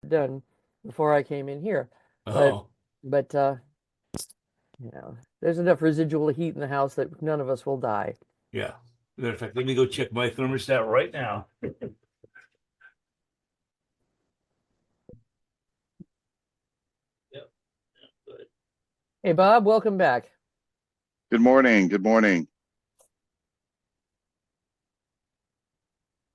done before I came in here. But Oh, but you know, there's enough residual heat in the house that none of us will die. yeah. Matter of fact, let me go check my thermostat right now. Yep, good. Hey Bob, welcome back. Good morning. Good morning.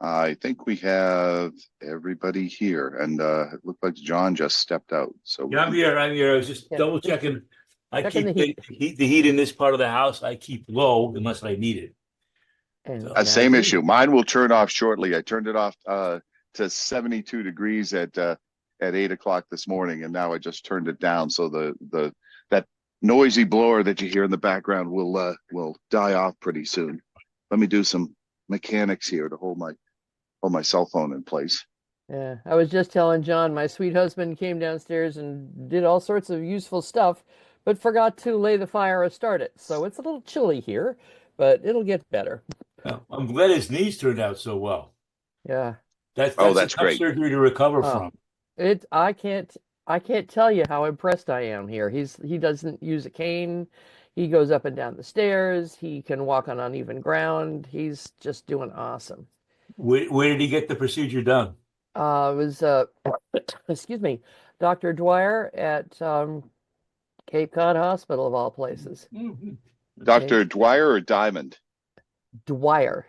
I think we have everybody here, and it looked like John just stepped out. So we Yeah, I'm can. here. I'm here. I was just Yeah, double just checking. I checking the keep heat. the heat in this part of the house. I keep low unless I need it. And So now Same you issue. do. Mine will turn off shortly. I turned it off to 72 degrees at 8 o'clock this morning, and now I just turned it down. So the that noisy blower that you hear in the background will die off pretty soon. Let me do some mechanics here to hold my cell phone in place. Yeah, I was just telling John, my sweet husband came downstairs and did all sorts of useful stuff, but forgot to lay the fire or start it. So it's a little chilly here, but it'll get better. I'm glad his knees turned out so well. Yeah. Oh, That's a that's tough great. surgery to recover Oh, from. it I can't tell you how impressed I am here. He doesn't use a cane. He goes up and down the stairs. He can walk on uneven ground. He's just doing awesome. Where did he get the procedure done? It was excuse me, Dr. Dwyer at Cape Cod Hospital of all places. Mhm. Okay. Dr. Dwyer or Diamond? Dwyer.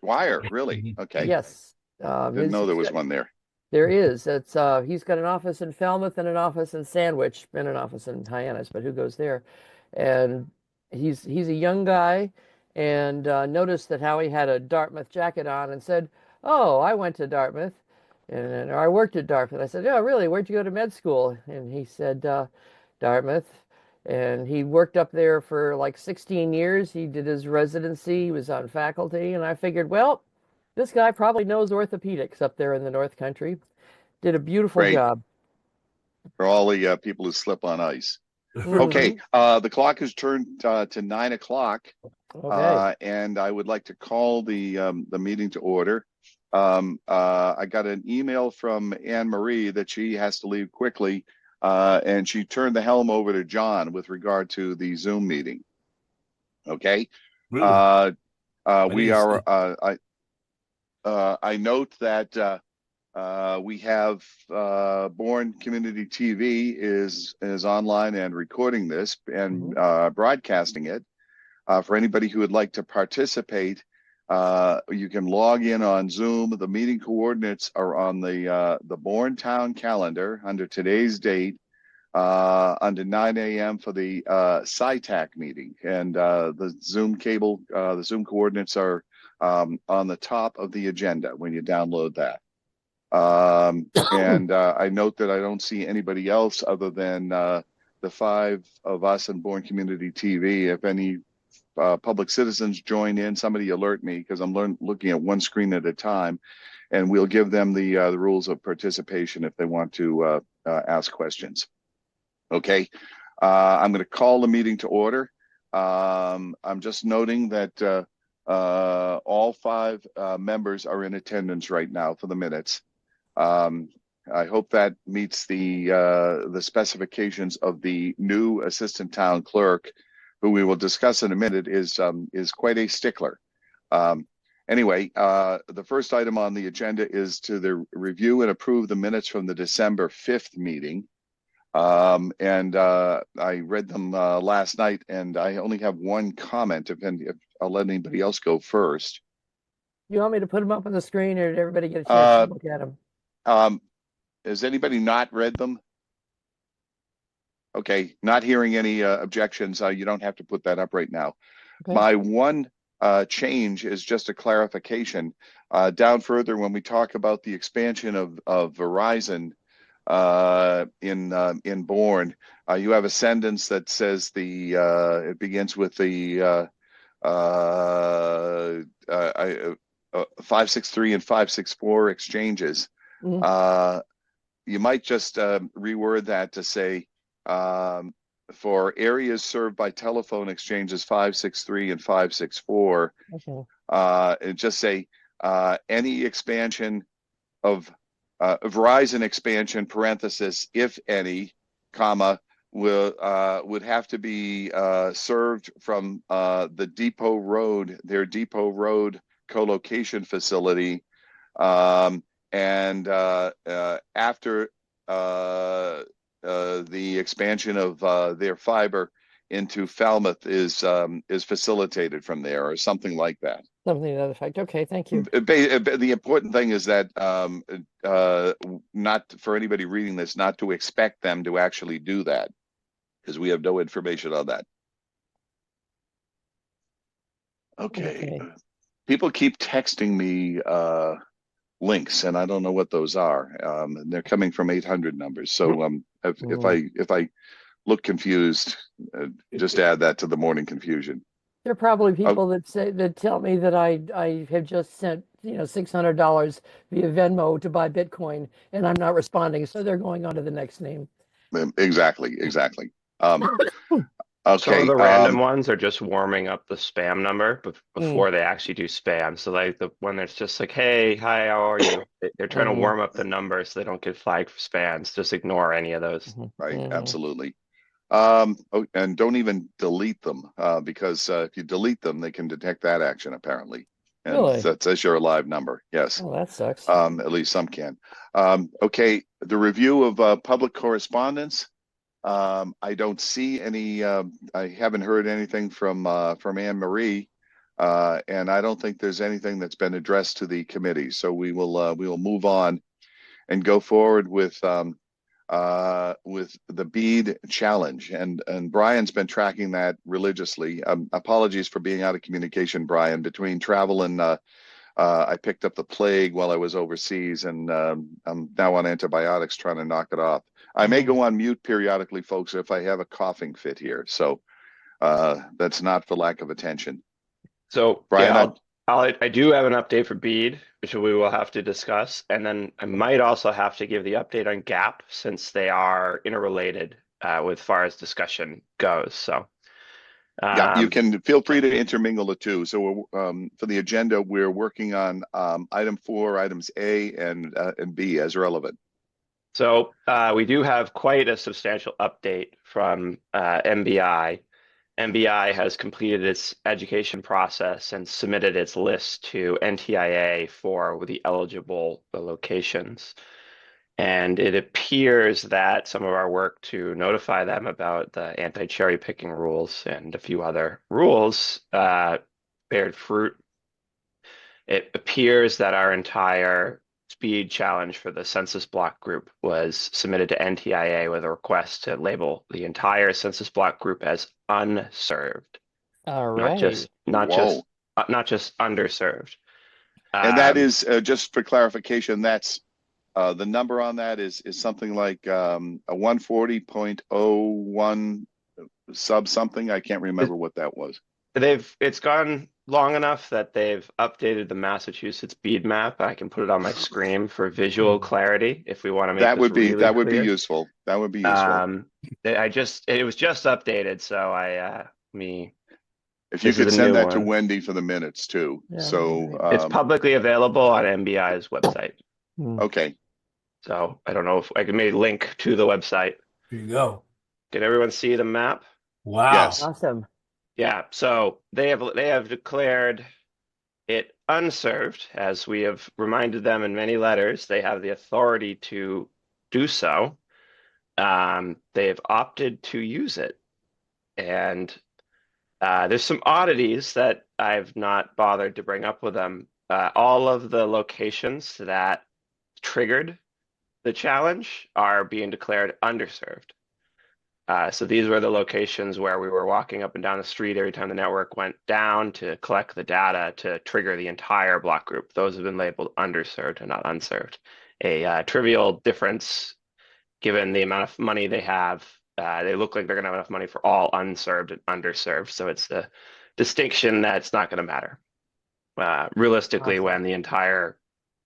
Dwyer, really? Mhm. Okay. Yes. Didn't His know there he's was got one there. there is. It's he's got an office in Falmouth and an office in Sandwich and an office in Hyannis, but who goes there? And he's a young guy and noticed that Howie had a Dartmouth jacket on and said, "Oh, I went to Dartmouth." And or I worked at Dartmouth. I said, "Oh, really? Where'd you go to med school?" And he said, Dartmouth. And he worked up there for like 16 years. He did his residency. He was on faculty. And I figured, well, this guy probably knows orthopedics up there in the North Country. Did a beautiful Great job. for all the people who slip on ice. Okay, Hmm. the clock has turned to 9 o'clock, Okay. and I would like to call the meeting to order. I got an email from Anne Marie that she has to leave quickly, and she turned the helm over to John with regard to the Zoom meeting. Okay, Really? uh, I we didn't are. see. I note that. We have Bourne Community TV is online and recording this and Hmm. broadcasting it. For anybody who would like to participate, you can log in on Zoom. The meeting coordinates are on the Bourne Town calendar under today's date, under 9 a.m. for the SciTac meeting, and the Zoom coordinates are on the top of the agenda when you download that. And I note that I don't see anybody else other than the five of us in Bourne Community TV. If any public citizens join in, somebody alert me because I'm looking at one screen at a time, and we'll give them the rules of participation if they want to ask questions. Okay, I'm going to call the meeting to order. I'm just noting that all five members are in attendance right now for the minutes. Um, I hope that meets the specifications of the new assistant town clerk, who we will discuss in a minute, is quite a stickler. Um, anyway, the first item on the agenda is to the review and approve the minutes from the December 5th meeting. And I read them last night, and I only have one comment. If I'll let anybody else go first. You want me to put them up on the screen, or did everybody get a chance to Uh, look at them? um, has anybody not read them? Okay, not hearing any objections. You don't have to put that up right now. Okay. My one change is just a clarification. Down further, when we talk about the expansion of Verizon in Bourne, you have a sentence that says it begins with the 563 and 564 exchanges. Mhm. Uh, you might just reword that to say, um, for areas served by telephone exchanges 563 and 564, Okay. and just say any expansion of Verizon expansion parenthesis, if any, comma, would have to be served from the Depot Road, their Depot Road co-location facility, and after the expansion of their fiber into Falmouth is facilitated from there, or something like that. Something to that effect. Okay, thank you. The important thing is that not for anybody reading this, not to expect them to actually do that, because we have no information on that. Okay. People keep texting me links, and I don't know what those are. They're coming from 800 numbers. So if I look confused, just add that to the morning confusion. There are probably people that tell me that I have just sent $600 via Venmo to buy Bitcoin, and I'm not responding, so they're going on to the next name. Exactly. Some Okay. of the random ones are just warming up the spam number before they actually do spam. So like the one that's just like, hey, hi, how are you? They're trying to warm up the number so they don't get flagged for spams. Just ignore any of those. Right. Absolutely. And don't even delete them, because if you delete them, they can detect that action apparently. And Really? that says you're a live number. Yes. Oh, that sucks. At least some can. Okay. The review of public correspondence. I don't see any. I haven't heard anything from Anne Marie, and I don't think there's anything that's been addressed to the committee. So we will move on and go forward with the bead challenge, and Brian's been tracking that religiously. Apologies for being out of communication, Brian. Between travel and I picked up the plague while I was overseas, and I'm now on antibiotics trying to knock it off. I may go on mute periodically, folks, if I have a coughing fit here. So that's not for lack of attention. So Brian, yeah, I do have an update for bead, which we will have to discuss, and then I might also have to give the update on Gap since they are interrelated with far as discussion goes. So yeah, you can feel free to intermingle the two. So for the agenda, we're working on item 4, items A and B as relevant. So we do have quite a substantial update from MBI. MBI has completed its education process and submitted its list to NTIA for the eligible locations. And it appears that some of our work to notify them about the anti-cherry picking rules and a few other rules bared fruit. It appears that our entire speed challenge for the census block group was submitted to NTIA with a request to label the entire census block group as unserved. All not right. just underserved. And that is just for clarification. That's the number on that is something like a 140.01 sub something. I can't remember what that was. It's gone long enough that they've updated the Massachusetts bead map. I can put it on my screen for visual clarity if we want to make That this would be really be clear. useful. That would be useful. It was just updated, so If you could send that to Wendy for the minutes too. Yeah, so it's publicly available on MBI's website. Okay. So I don't know if I can maybe link to the website. Here you go. Did everyone see the map? Wow. Yes. Awesome. Yeah, so they have declared it unserved, as we have reminded them in many letters. They have the authority to do so. They have opted to use it, and there's some oddities that I've not bothered to bring up with them. All of the locations that triggered the challenge are being declared underserved. So these were the locations where we were walking up and down the street every time the network went down to collect the data to trigger the entire block group. Those have been labeled underserved and not unserved. A trivial difference given the amount of money they have. They look like they're going to have enough money for all unserved and underserved. So it's the distinction that's not going to matter. Realistically, Awesome. when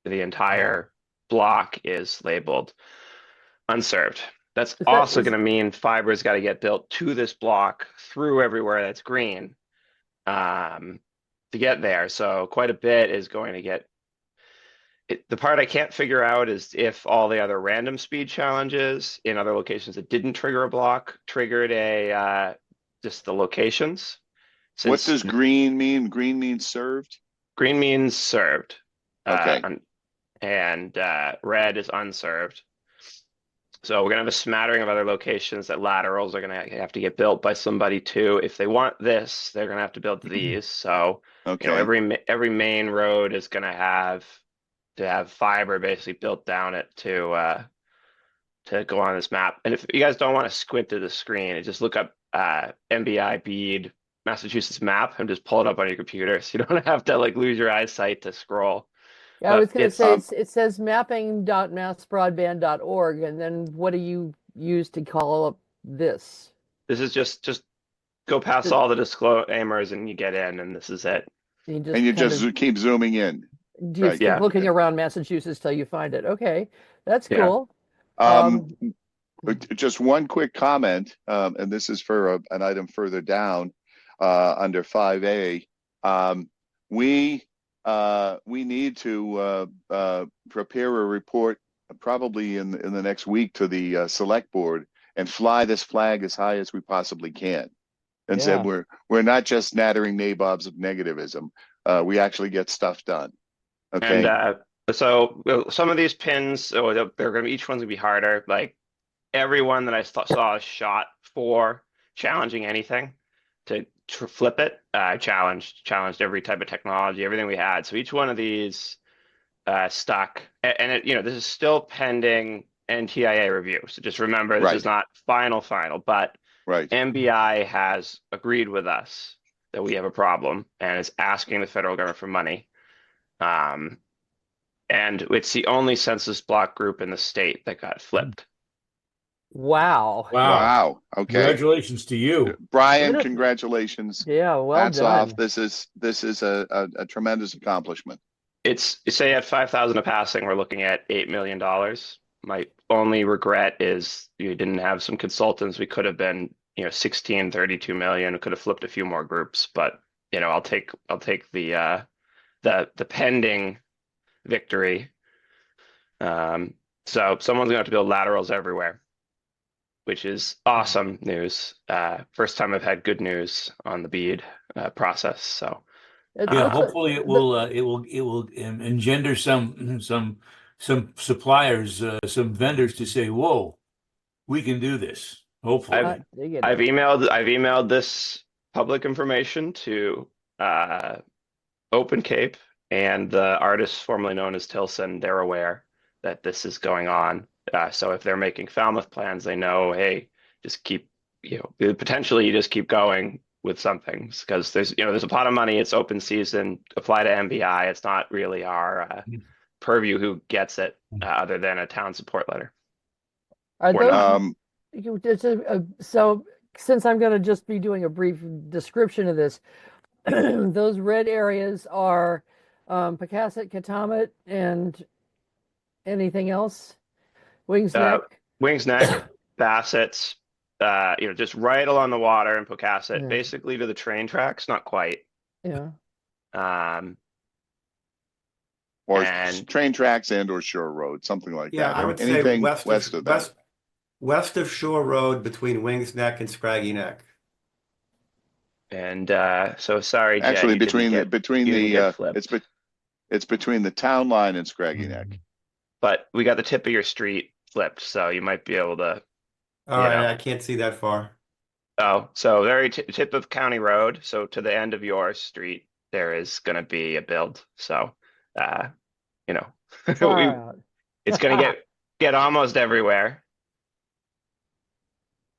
the entire block is labeled unserved. That's also going to mean fiber's got to get built to this block through everywhere that's green to get there. So quite a bit is going to get The part I can't figure out is if all the other random speed challenges in other locations that didn't trigger a block triggered just the locations. What Since does green mean? Green means served. green means served, Okay. and red is unserved. So we're gonna have a smattering of other locations that laterals are gonna have to get built by somebody too. If they want this, they're gonna have to build these. So, Okay. every main road is gonna have to have fiber basically built down it to go on this map. And if you guys don't want to squint at the screen, just look up MBI bead Massachusetts map and just pull it up on your computer, so you don't have to like lose your eyesight to scroll. Yeah, I was But going to say it says mapping.massbroadband.org, and then what do you use to call up this? this is just go past Just, all the disclaimers and you get in, and this is it. you And just you kind just of keep zooming in. just Right. keep Yeah, looking around Massachusetts till you find it. Okay, that's yeah. cool. Um, Um, just one quick comment, and this is for an item further down under 5A. We need to prepare a report probably in the next week to the select board and fly this flag as high as we possibly can. And said yeah. we're not just nattering nabobs of negativism. We actually get stuff done. And Okay. so some of these pins, they're going to be, each one's going to be harder. Like everyone that I saw a shot for challenging anything to flip it, challenged every type of technology, everything we had. So each one of these stuck, and this is still pending NTIA review. So just remember, this is Right. not final, but Right. MBI has agreed with us that we have a problem and is asking the federal government for money. Um, and it's the only census block group in the state that got flipped. Wow. Wow. Wow. Okay. Congratulations to you. Brian, What if, congratulations. yeah, well Hats off. done. This is a tremendous accomplishment. It's say at 5,000 a passing, we're looking at $8 million. My only regret is you didn't have some consultants. We could have been, 16, 32 million. We could have flipped a few more groups, but I'll take the pending victory. So someone's gonna have to build laterals everywhere, which is awesome news. First time I've had good news on the bead process. So Yeah, That's a, hopefully it will engender some suppliers, some vendors to say, "Whoa, we can do this." I've Hopefully. digging I've it. emailed this public information to Open Cape and the artist formerly known as Tilson. They're aware that this is going on. So if they're making Falmouth plans, they know, hey, just keep, potentially you just keep going with something because there's a pot of money. It's open season. Apply to MBI. It's not really our purview who gets it other than a town support letter Are or those not. so since I'm going to just be doing a brief description of this, those red areas are Pocasset, Katamet, and anything else? Wings Uh, Neck? Wings Neck, Bassett's, just right along the water in Pocasset, Yeah, basically to the train tracks, not quite. yeah. Um, Or and train tracks or Shore Road, something like Yeah, that. I would say Anything west of that. west of Shore Road between Wings Neck and Scraggy Neck. and so sorry, Jed, Actually, you didn't between get the flipped. it's between the town line and Scraggy Neck. But we got the tip of your street flipped, so you might be able to, All right, I can't see that far. Oh, so very tip of County Road. So to the end of your street, there is going to be a build. So, you know, Far it's going to out. get almost everywhere.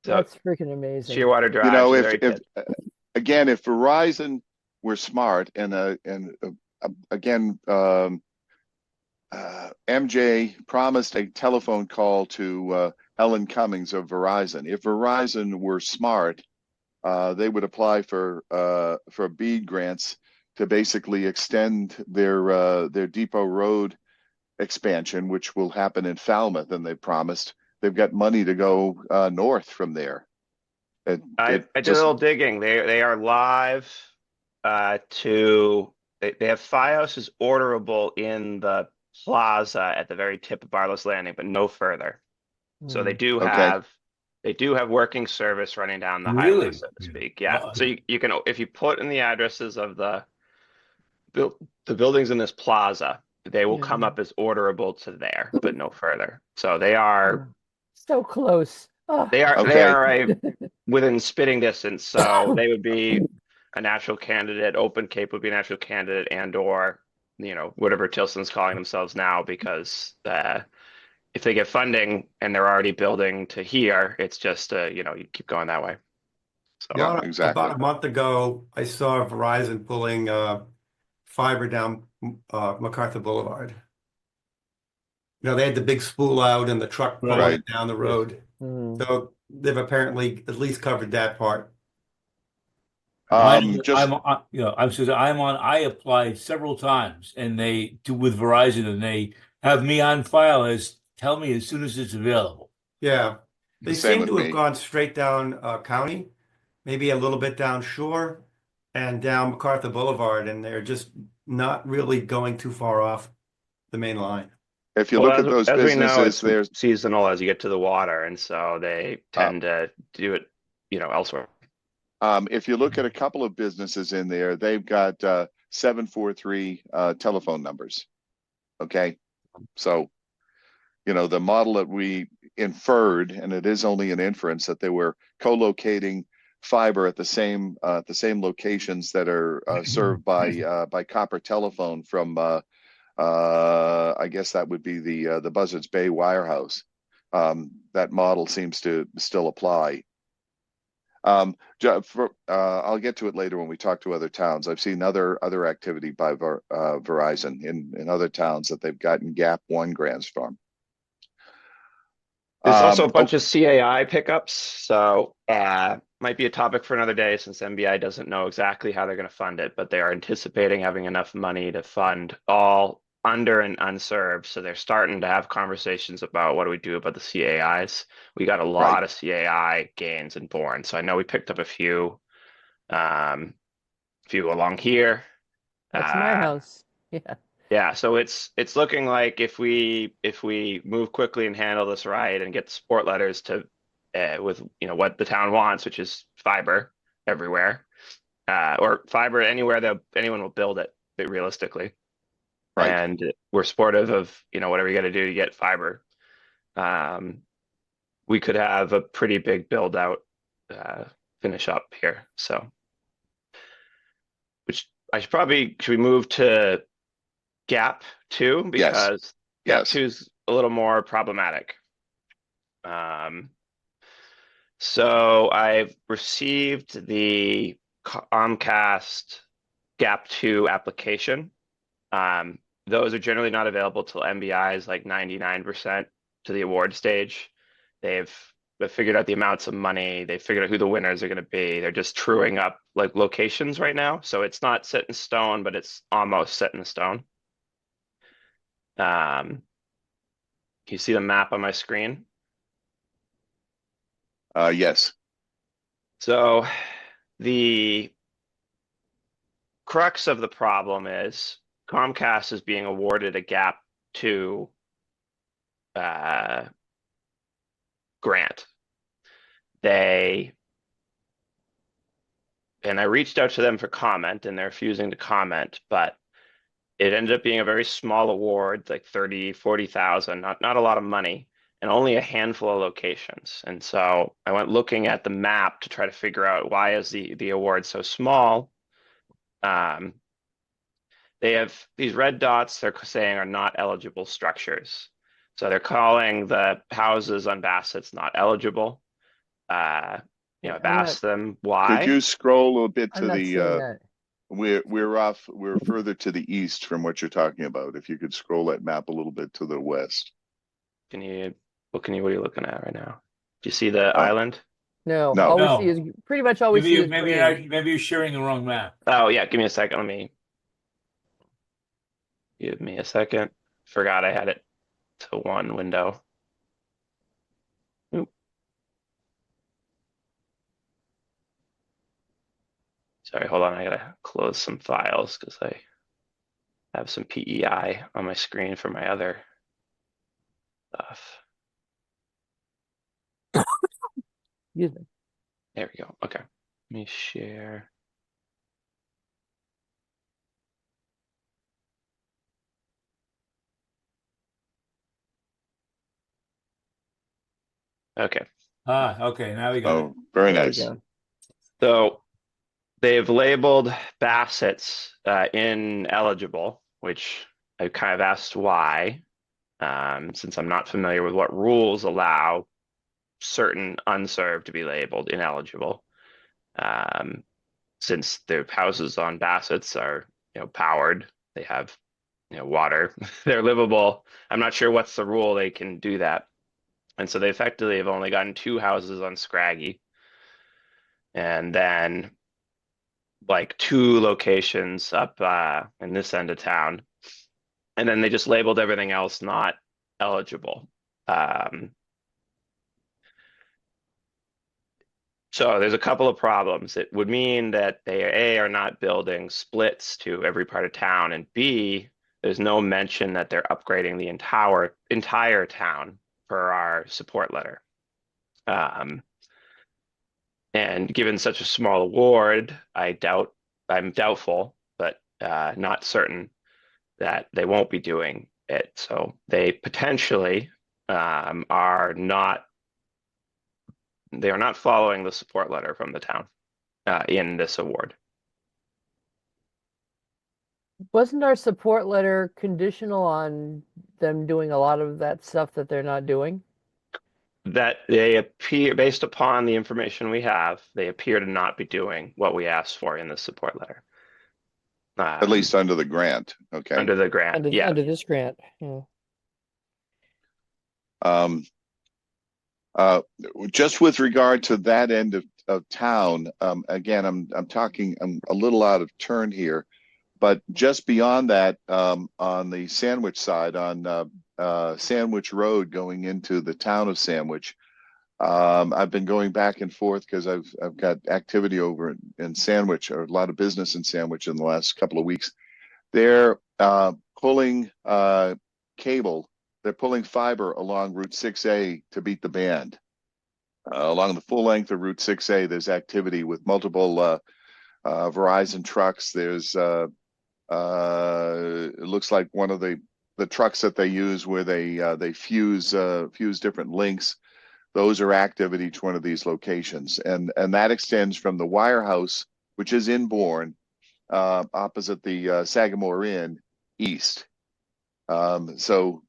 So That's freaking amazing. Shearwater You Drive know, is if very if tip. again, if Verizon were smart and again, MJ promised a telephone call to Ellen Cummings of Verizon. If Verizon were smart, they would apply for BEAD grants to basically extend their Depot Road expansion, which will happen in Falmouth, and they promised they've got money to go north from there. I did a Just little digging. They are live they have FiOS is orderable in the plaza at the very tip of Barlow's Landing, but no further. So Hmm. Okay. they do have working service running down the highway, Really? so to Yeah. speak. Yeah. So you can, if you put in the addresses of the buildings in this plaza, they will come Yeah. up as orderable to there, but no further. So they are Oh, so close. Oh. they Okay. are within spitting distance. So they would be a natural candidate. Open Cape would be a natural candidate, and or whatever Tilson's calling themselves now, because if they get funding and they're already building to here, it's just you keep going that way. So Yeah, About exactly. a month ago, I saw Verizon pulling fiber down MacArthur Boulevard. They had the big spool out and the truck pulling Right. Right. it down the Yes. road. Hmm. So they've apparently at least covered that part. Just I applied several times and with Verizon, and they have me on file as tell me as soon as it's available. Yeah. They same seem with to have me. gone straight down county, maybe a little bit down shore and down MacArthur Boulevard, and they're just not really going too far off the main line. If you well, look at those as we know, businesses, it's there's seasonal as you get to the water, and so they uh, tend to do it, elsewhere. if you look at a couple of businesses in there, they've got 743 telephone numbers. Okay. So, the model that we inferred, and it is only an inference, that they were co-locating fiber at the same locations that are served by copper telephone from I guess that would be the Buzzards Bay Wirehouse. That model seems to still apply. I'll get to it later when we talk to other towns. I've seen other activity by Verizon in other towns that they've gotten Gap One grants from. There's also a Oh, bunch of CAI pickups, so might be a topic for another day since MBI doesn't know exactly how they're going to fund it, but they are anticipating having enough money to fund all under and unserved. So they're starting to have conversations about what do we do about the CAIs. We got a right. lot of CAI gains in Bourne, so I know we picked up a few along here. That's my Uh, house. Yeah. yeah, so it's looking like if we move quickly and handle this right and get the support letters to with what the town wants, which is fiber everywhere, or fiber anywhere that anyone will build it, realistically. Right. And we're supportive of whatever you got to do to get fiber. Um, we could have a pretty big build out finish up here. So, which should we move to Gap 2, Yes. because Gap Yes. 2 is a little more problematic. Um, so I've received the Comcast Gap 2 application. Those are generally not available till MBI is like 99% to the award stage. They've figured out the amounts of money. They figured out who the winners are going to be. They're just truing up like locations right now. So it's not set in stone, but it's almost set in stone. Can you see the map on my screen? Yes. So the crux of the problem is Comcast is being awarded a Gap 2 grant. And I reached out to them for comment, and they're refusing to comment, but it ended up being a very small award, like 30, 40,000, not a lot of money, and only a handful of locations. And so I went looking at the map to try to figure out why is the award so small. They have these red dots they're saying are not eligible structures. So they're calling the houses on Bassett's not eligible. Yeah, I've asked them Could why. you scroll a little bit I'm to not seeing the that. we're further to the east from what you're talking about. If you could scroll that map a little bit to the west. Can you what are you looking at right now? Do you see the Uh, island? No, no. all we see No, is pretty much all we see is green. maybe you're sharing the wrong map. Oh yeah, give me a second. Give me a second. Forgot I had it to one window. Oop. Sorry, hold on. I gotta close some files because I I have some PEI on my screen for my other stuff. Excuse me. There we go. Okay. Let me share. Okay. Okay, now we got it. Oh, very There we nice. go. So they've labeled Bassett's ineligible, which I kind of asked why, since I'm not familiar with what rules allow certain unserved to be labeled ineligible. Since the houses on Bassett's are, powered, they have, water, they're livable. I'm not sure what's the rule they can do that. And so they effectively have only gotten 2 houses on Scraggy, and then like 2 locations up in this end of town. And then they just labeled everything else not eligible. Um, So there's a couple of problems. It would mean that they A, are not building splits to every part of town, and B, there's no mention that they're upgrading the entire town per our support letter. And given such a small award, I'm doubtful, but not certain that they won't be doing it. So they potentially are not following the support letter from the town in this award. Wasn't our support letter conditional on them doing a lot of that stuff that they're not doing? That they appear, based upon the information we have, they appear to not be doing what we asked for in the support letter. At least under the grant. Okay. Under the grant, yeah. Under this grant, yeah. Um, just with regard to that end of town, again, I'm a little out of turn here, but just beyond that, on the Sandwich side, on Sandwich Road going into the town of Sandwich, I've been going back and forth because I've got activity over in Sandwich, or a lot of business in Sandwich in the last couple of weeks. They're pulling cable. They're pulling fiber along Route 6A to beat the band. Along the full length of Route 6A, there's activity with multiple Verizon trucks. There's it looks like one of the trucks that they use where they fuse different links. Those are active at each one of these locations, and that extends from the Wirehouse, which is in Bourne, opposite the Sagamore Inn, east. So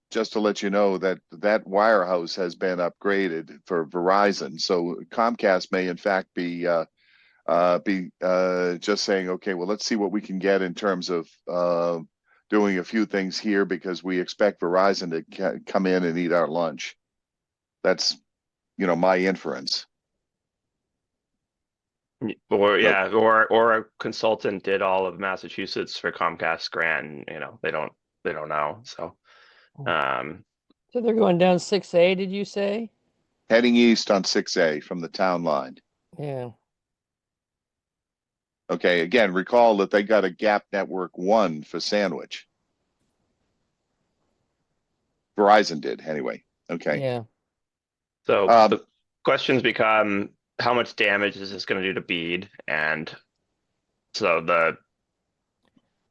just to let you know that Wirehouse has been upgraded for Verizon. So Comcast may in fact be just saying, okay, well, let's see what we can get in terms of doing a few things here, because we expect Verizon to come in and eat our lunch. That's, my inference. Or yeah, or a consultant did all of Massachusetts for Comcast grant, and, they don't know. So So they're going down 6A, did you say? Heading east on 6A from the town line. Yeah. Okay, again, recall that they got a Gap Network 1 for Sandwich. Verizon did, anyway. Okay. Yeah. so the questions become, how much damage is this going to do to Bede? And so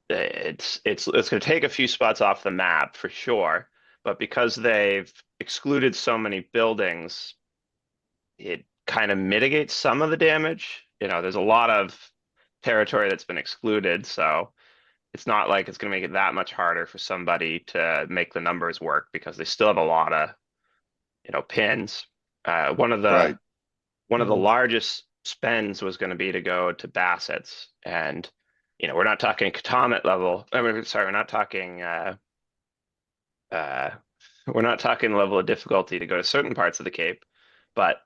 it's going to take a few spots off the map for sure, but because they've excluded so many buildings, it kind of mitigates some of the damage. There's a lot of territory that's been excluded, so it's not like it's going to make it that much harder for somebody to make the numbers work, because they still have a lot of, pins. One of the Right. largest spends was going to be to go to Bassett's, and we're not talking Katomet level. I mean, sorry, we're not talking level of difficulty to go to certain parts of the Cape, but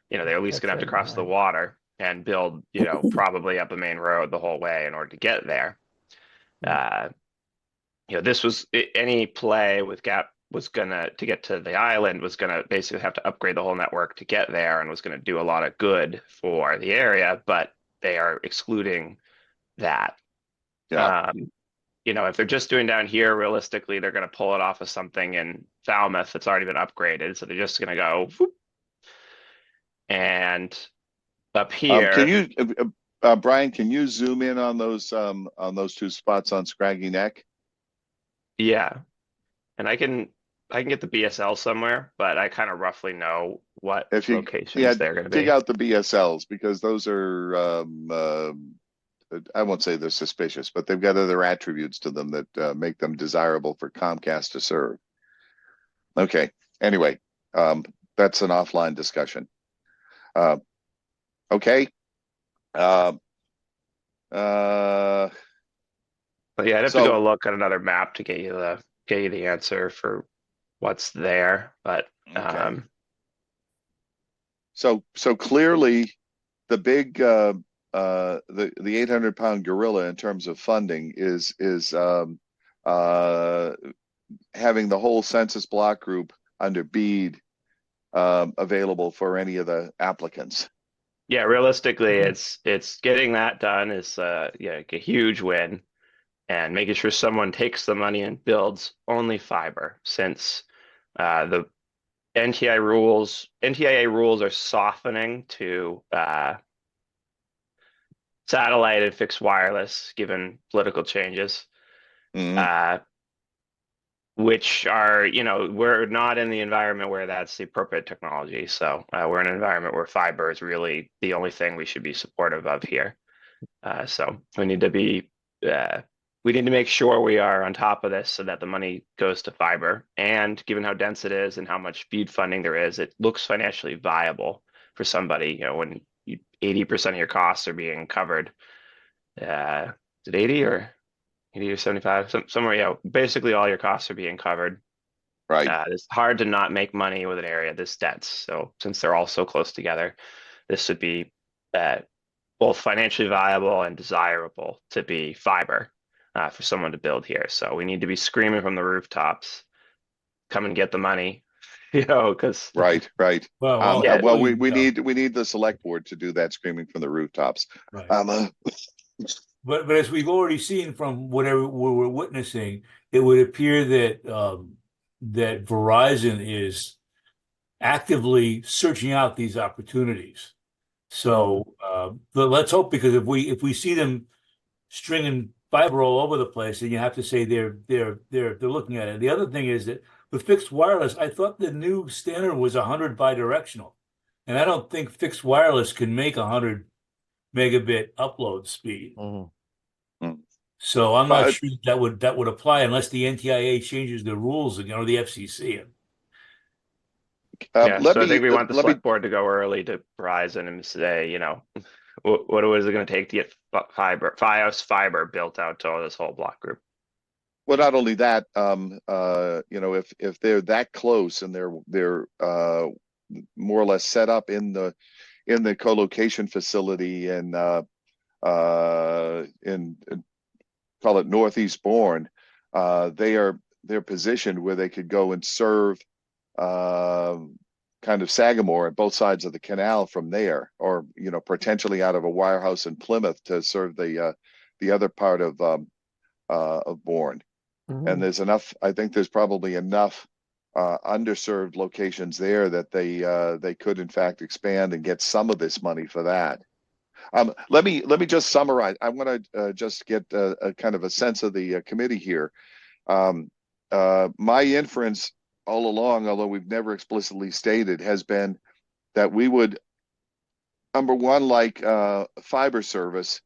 they're at least That's going to have to right cross the behind. water and build, probably up a main road the whole way in order to get there. This was any play with Gap was gonna, to get to the island, was gonna basically have to upgrade the whole network to get there, and was gonna do a lot of good for the area, but they are excluding that. Yeah. if they're just doing down here, realistically, they're going to pull it off of something in Falmouth that's already been upgraded. So they're just going to go, whoop. And up Can here, you, Brian, can you zoom in on those two spots on Scraggy Neck? yeah. And I can get the BSL somewhere, but I kind of roughly know what If you, yeah, locations they're going to dig be. out the BSLs because those are, I won't say they're suspicious, but they've got other attributes to them that make them desirable for Comcast to serve. Okay. Anyway, that's an offline discussion. Okay. Uh, uh, But yeah, I'd have to so go look at another map to get you the answer for what's there. But okay. So clearly the big the 800-pound gorilla in terms of funding is having the whole census block group under BEAD available for any of the applicants. yeah, realistically, Mhm. it's getting that done is like a huge win, and making sure someone takes the money and builds only fiber, since the NTIA rules are softening to satellite and fixed wireless, given political changes, Mhm. uh, which are, we're not in the environment where that's the appropriate technology. So we're in an environment where fiber is really the only thing we should be supportive of here. So uh, we need to make sure we are on top of this so that the money goes to fiber. And given how dense it is and how much BEAD funding there is, it looks financially viable for somebody, when 80% of your costs are being covered. Is it 80 or 75? Somewhere, yeah. Basically, all your costs are being covered. Right. It's hard to not make money with an area this dense. So since they're all so close together, this would be uh, both financially viable and desirable to be fiber for someone to build here. So we need to be screaming from the rooftops, come and get the money, because Right. Well, yeah, Well, hopefully, we need the select board to do that screaming from the rooftops. right. Um, But as we've already seen from whatever we're witnessing, it would appear that that Verizon is actively searching out these opportunities. So but let's hope, because if we see them stringing fiber all over the place, then you have to say they're looking at it. The other thing is that with fixed wireless, I thought the new standard was 100 bidirectional, and I don't think fixed wireless can make 100 megabit upload speed. Mhm. So I'm not but sure that would apply unless the NTIA changes the rules again, or the FCC. yeah. So I think we want the let me select board to go early to Verizon and say, what is it going to take to get Fios fiber built out to this whole block group? well, not only that, if they're that close and they're more or less set up in the co-location facility and in call it Northeast Bourne, they're positioned where they could go and serve uh, kind of Sagamore at both sides of the canal from there, or potentially out of a wirehouse in Plymouth to serve the other part of Bourne. And Mhm. there's enough. I think there's probably enough underserved locations there that they could in fact expand and get some of this money for that. Let me just summarize. I want to just get a kind of a sense of the committee here. My inference all along, although we've never explicitly stated, has been that we would, number one, like fiber service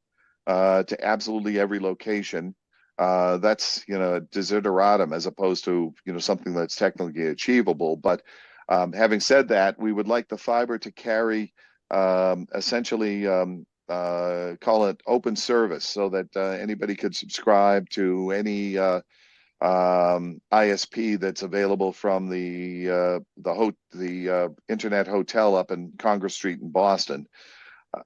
to absolutely every location. That's desideratum as opposed to something that's technically achievable. But having said that, we would like the fiber to carry essentially call it open service, so that anybody could subscribe to any ISP that's available from the internet hotel up in Congress Street in Boston.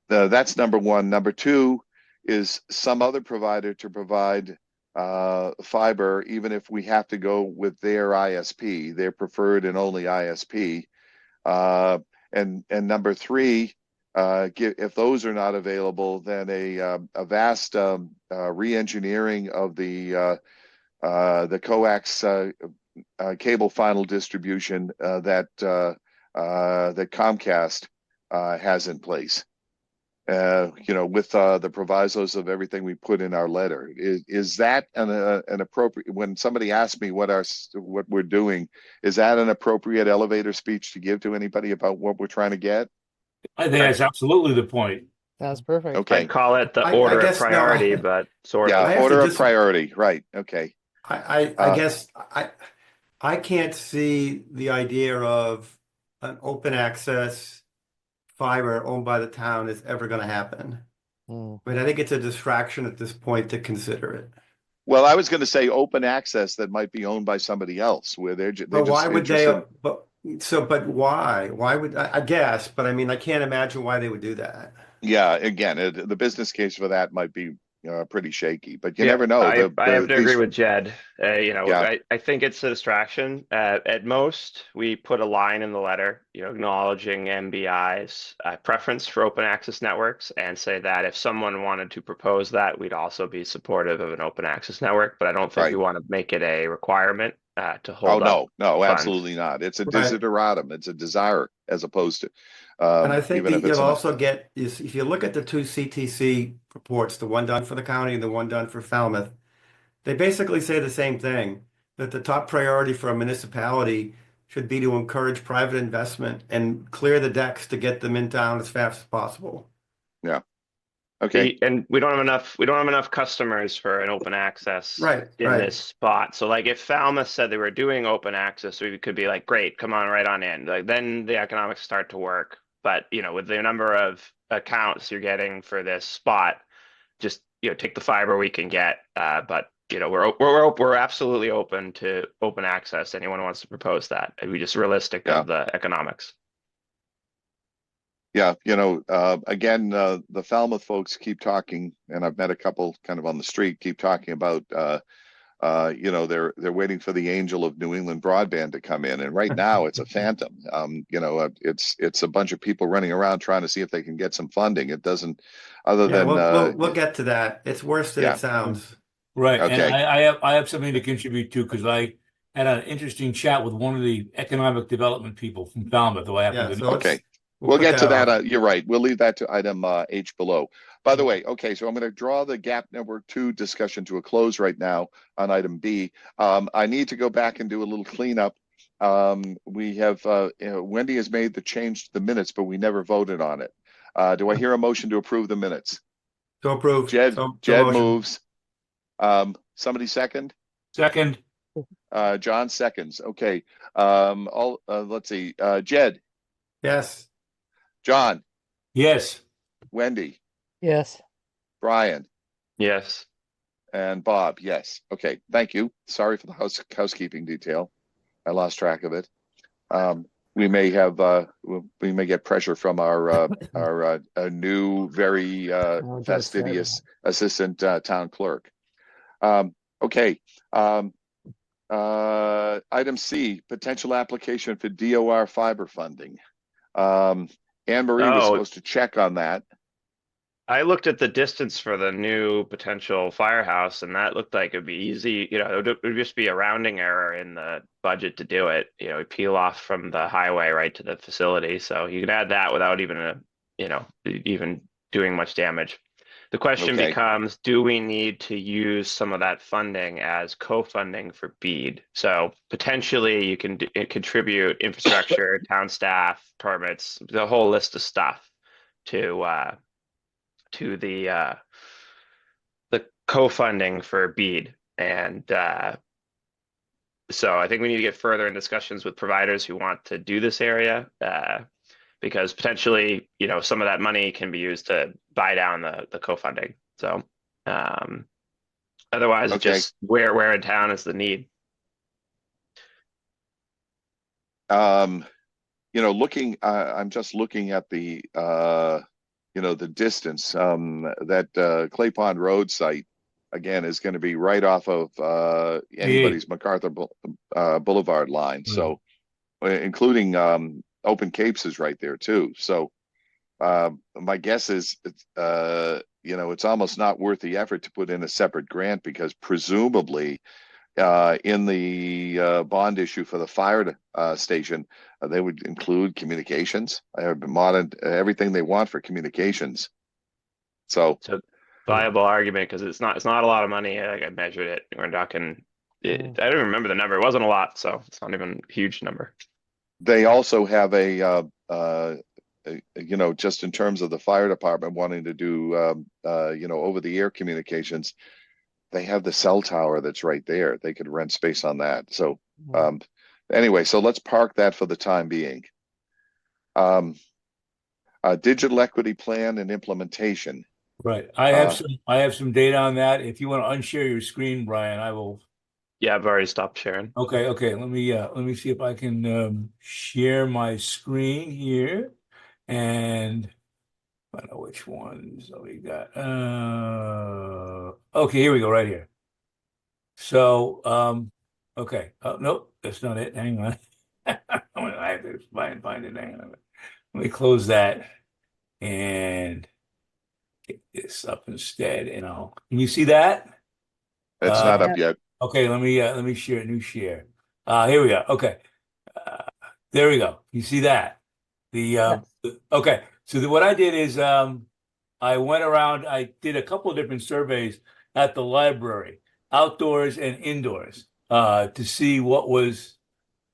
That's number one. Number two is some other provider to provide fiber, even if we have to go with their ISP, their preferred and only ISP. And number three, if those are not available, then a vast re-engineering of the coax cable final distribution that Comcast has in place. With the provisos of everything we put in our letter. Is that an appropriate, when somebody asks me what we're doing, is that an appropriate elevator speech to give to anybody about what we're trying to get? I think that's absolutely the point. That's perfect. Okay. I'd call it the I order of guess no. priority, but sort Yeah, of. I have to order of dis- priority. Right. Okay. I guess I can't see the idea of an open access fiber owned by the town is ever going to happen. Mm. I mean, I think it's a distraction at this point to consider it. Well, I was going to say open access that might be owned by somebody else, where they're But just why would they? interested. But why? Why would I guess? But I mean, I can't imagine why they would do that. Yeah, again, the business case for that might be pretty shaky, but you Yeah, never know. I have to agree These, with Jed. yeah, I think it's a distraction. At most, we put a line in the letter, acknowledging MBI's preference for open access networks and say that if someone wanted to propose that, we'd also be supportive of an open access network. But I don't think we right. want to make it a requirement to Oh, hold up no, funds. absolutely not. It's a Right. desideratum. It's a desire as opposed to, And I think even that if it's you'll an, also get is if you look at the two CTC reports, the one done for the county and the one done for Falmouth, they basically say the same thing, that the top priority for a municipality should be to encourage private investment and clear the decks to get them in town as fast as possible. yeah. Okay. And we don't have enough customers for an open access Right, in right. this spot. So like if Falmouth said they were doing open access, we could be like, great, come on right on in. Like then the economics start to work. But with the number of accounts you're getting for this spot, just take the fiber we can get. But we're absolutely open to open access. Anyone who wants to propose that. And we just realistic Yeah. of the economics. Yeah, again, the Falmouth folks keep talking, and I've met a couple kind of on the street, keep talking about, they're waiting for the angel of New England broadband to come in, and right now it's a phantom. It's a bunch of people running around trying to see if they can get some funding. It doesn't, other Yeah, than, we'll get to that. It's worse than yeah. it sounds. Right. And Okay. I have something to contribute to because I had an interesting chat with one of the economic development people from Falmouth who I happen Yeah, to so know. Okay. we'll We'll put get to that that. off. You're right. We'll leave that to item H below. By the way, okay, so I'm going to draw the Gap Network 2 discussion to a close right now on item B. I need to go back and do a little cleanup. We have, Wendy has made the change to the minutes, but we never voted on it. Do I hear a motion to approve the minutes? So approved. Jed Motion. moves. Somebody second? Second, John seconds. Okay. Let's see. Jed, Yes. John, yes. Wendy, Yes. Brian, Yes. and Bob. Yes. Okay. Thank you. Sorry for the housekeeping detail. I lost track of it. We may get pressure from our new, very Oh, don't fastidious assistant town clerk. Okay. Item C, potential application for DOR fiber funding. Anne Marie was Oh, supposed to check on that. I looked at the distance for the new potential firehouse, and that looked like it'd be easy. It would just be a rounding error in the budget to do it. We peel off from the highway right to the facility, so you can add that without even even doing much damage. The question Okay. becomes, do we need to use some of that funding as co-funding for BEAD? So potentially you can contribute infrastructure, town staff, permits, the whole list of stuff to the co-funding for BEAD. And so I think we need to get further in discussions with providers who want to do this area, because potentially, some of that money can be used to buy down the co-funding. So otherwise, it's Okay. just where in town is the need. I'm just looking at the the distance. That Clay Pond Road site again is going to be right off of anybody's MacArthur Boulevard line. So, including Open Capes is right there too. So, My guess is, it's almost not worth the effort to put in a separate grant because presumably in the bond issue for the fire station, they would include communications. I have modern everything they want for communications. So So viable argument because it's not a lot of money. I measured it. We're talking. I don't remember the number. It wasn't a lot, so it's not even a huge number. they also have just in terms of the fire department wanting to do, over the air communications, they have the cell tower that's right there. They could rent space on that. So anyway, so let's park that for the time being. Digital equity plan and implementation. Right. I have some data on that. If you want to unshare your screen, Brian, I will. Yeah, I've already stopped sharing. Okay. Let me see if I can share my screen here, and I don't know which ones we got. Okay, here we go, right here. So, okay. Nope, that's not it. Hang on. I have to find it. Hang on. Let me close that and get this up instead. Can you see that? It's not up yet. Okay, let me share new share. Here we go. Okay. There we go. You see that? Okay. So what I did is I went around, I did a couple of different surveys at the library, outdoors and indoors, to see what was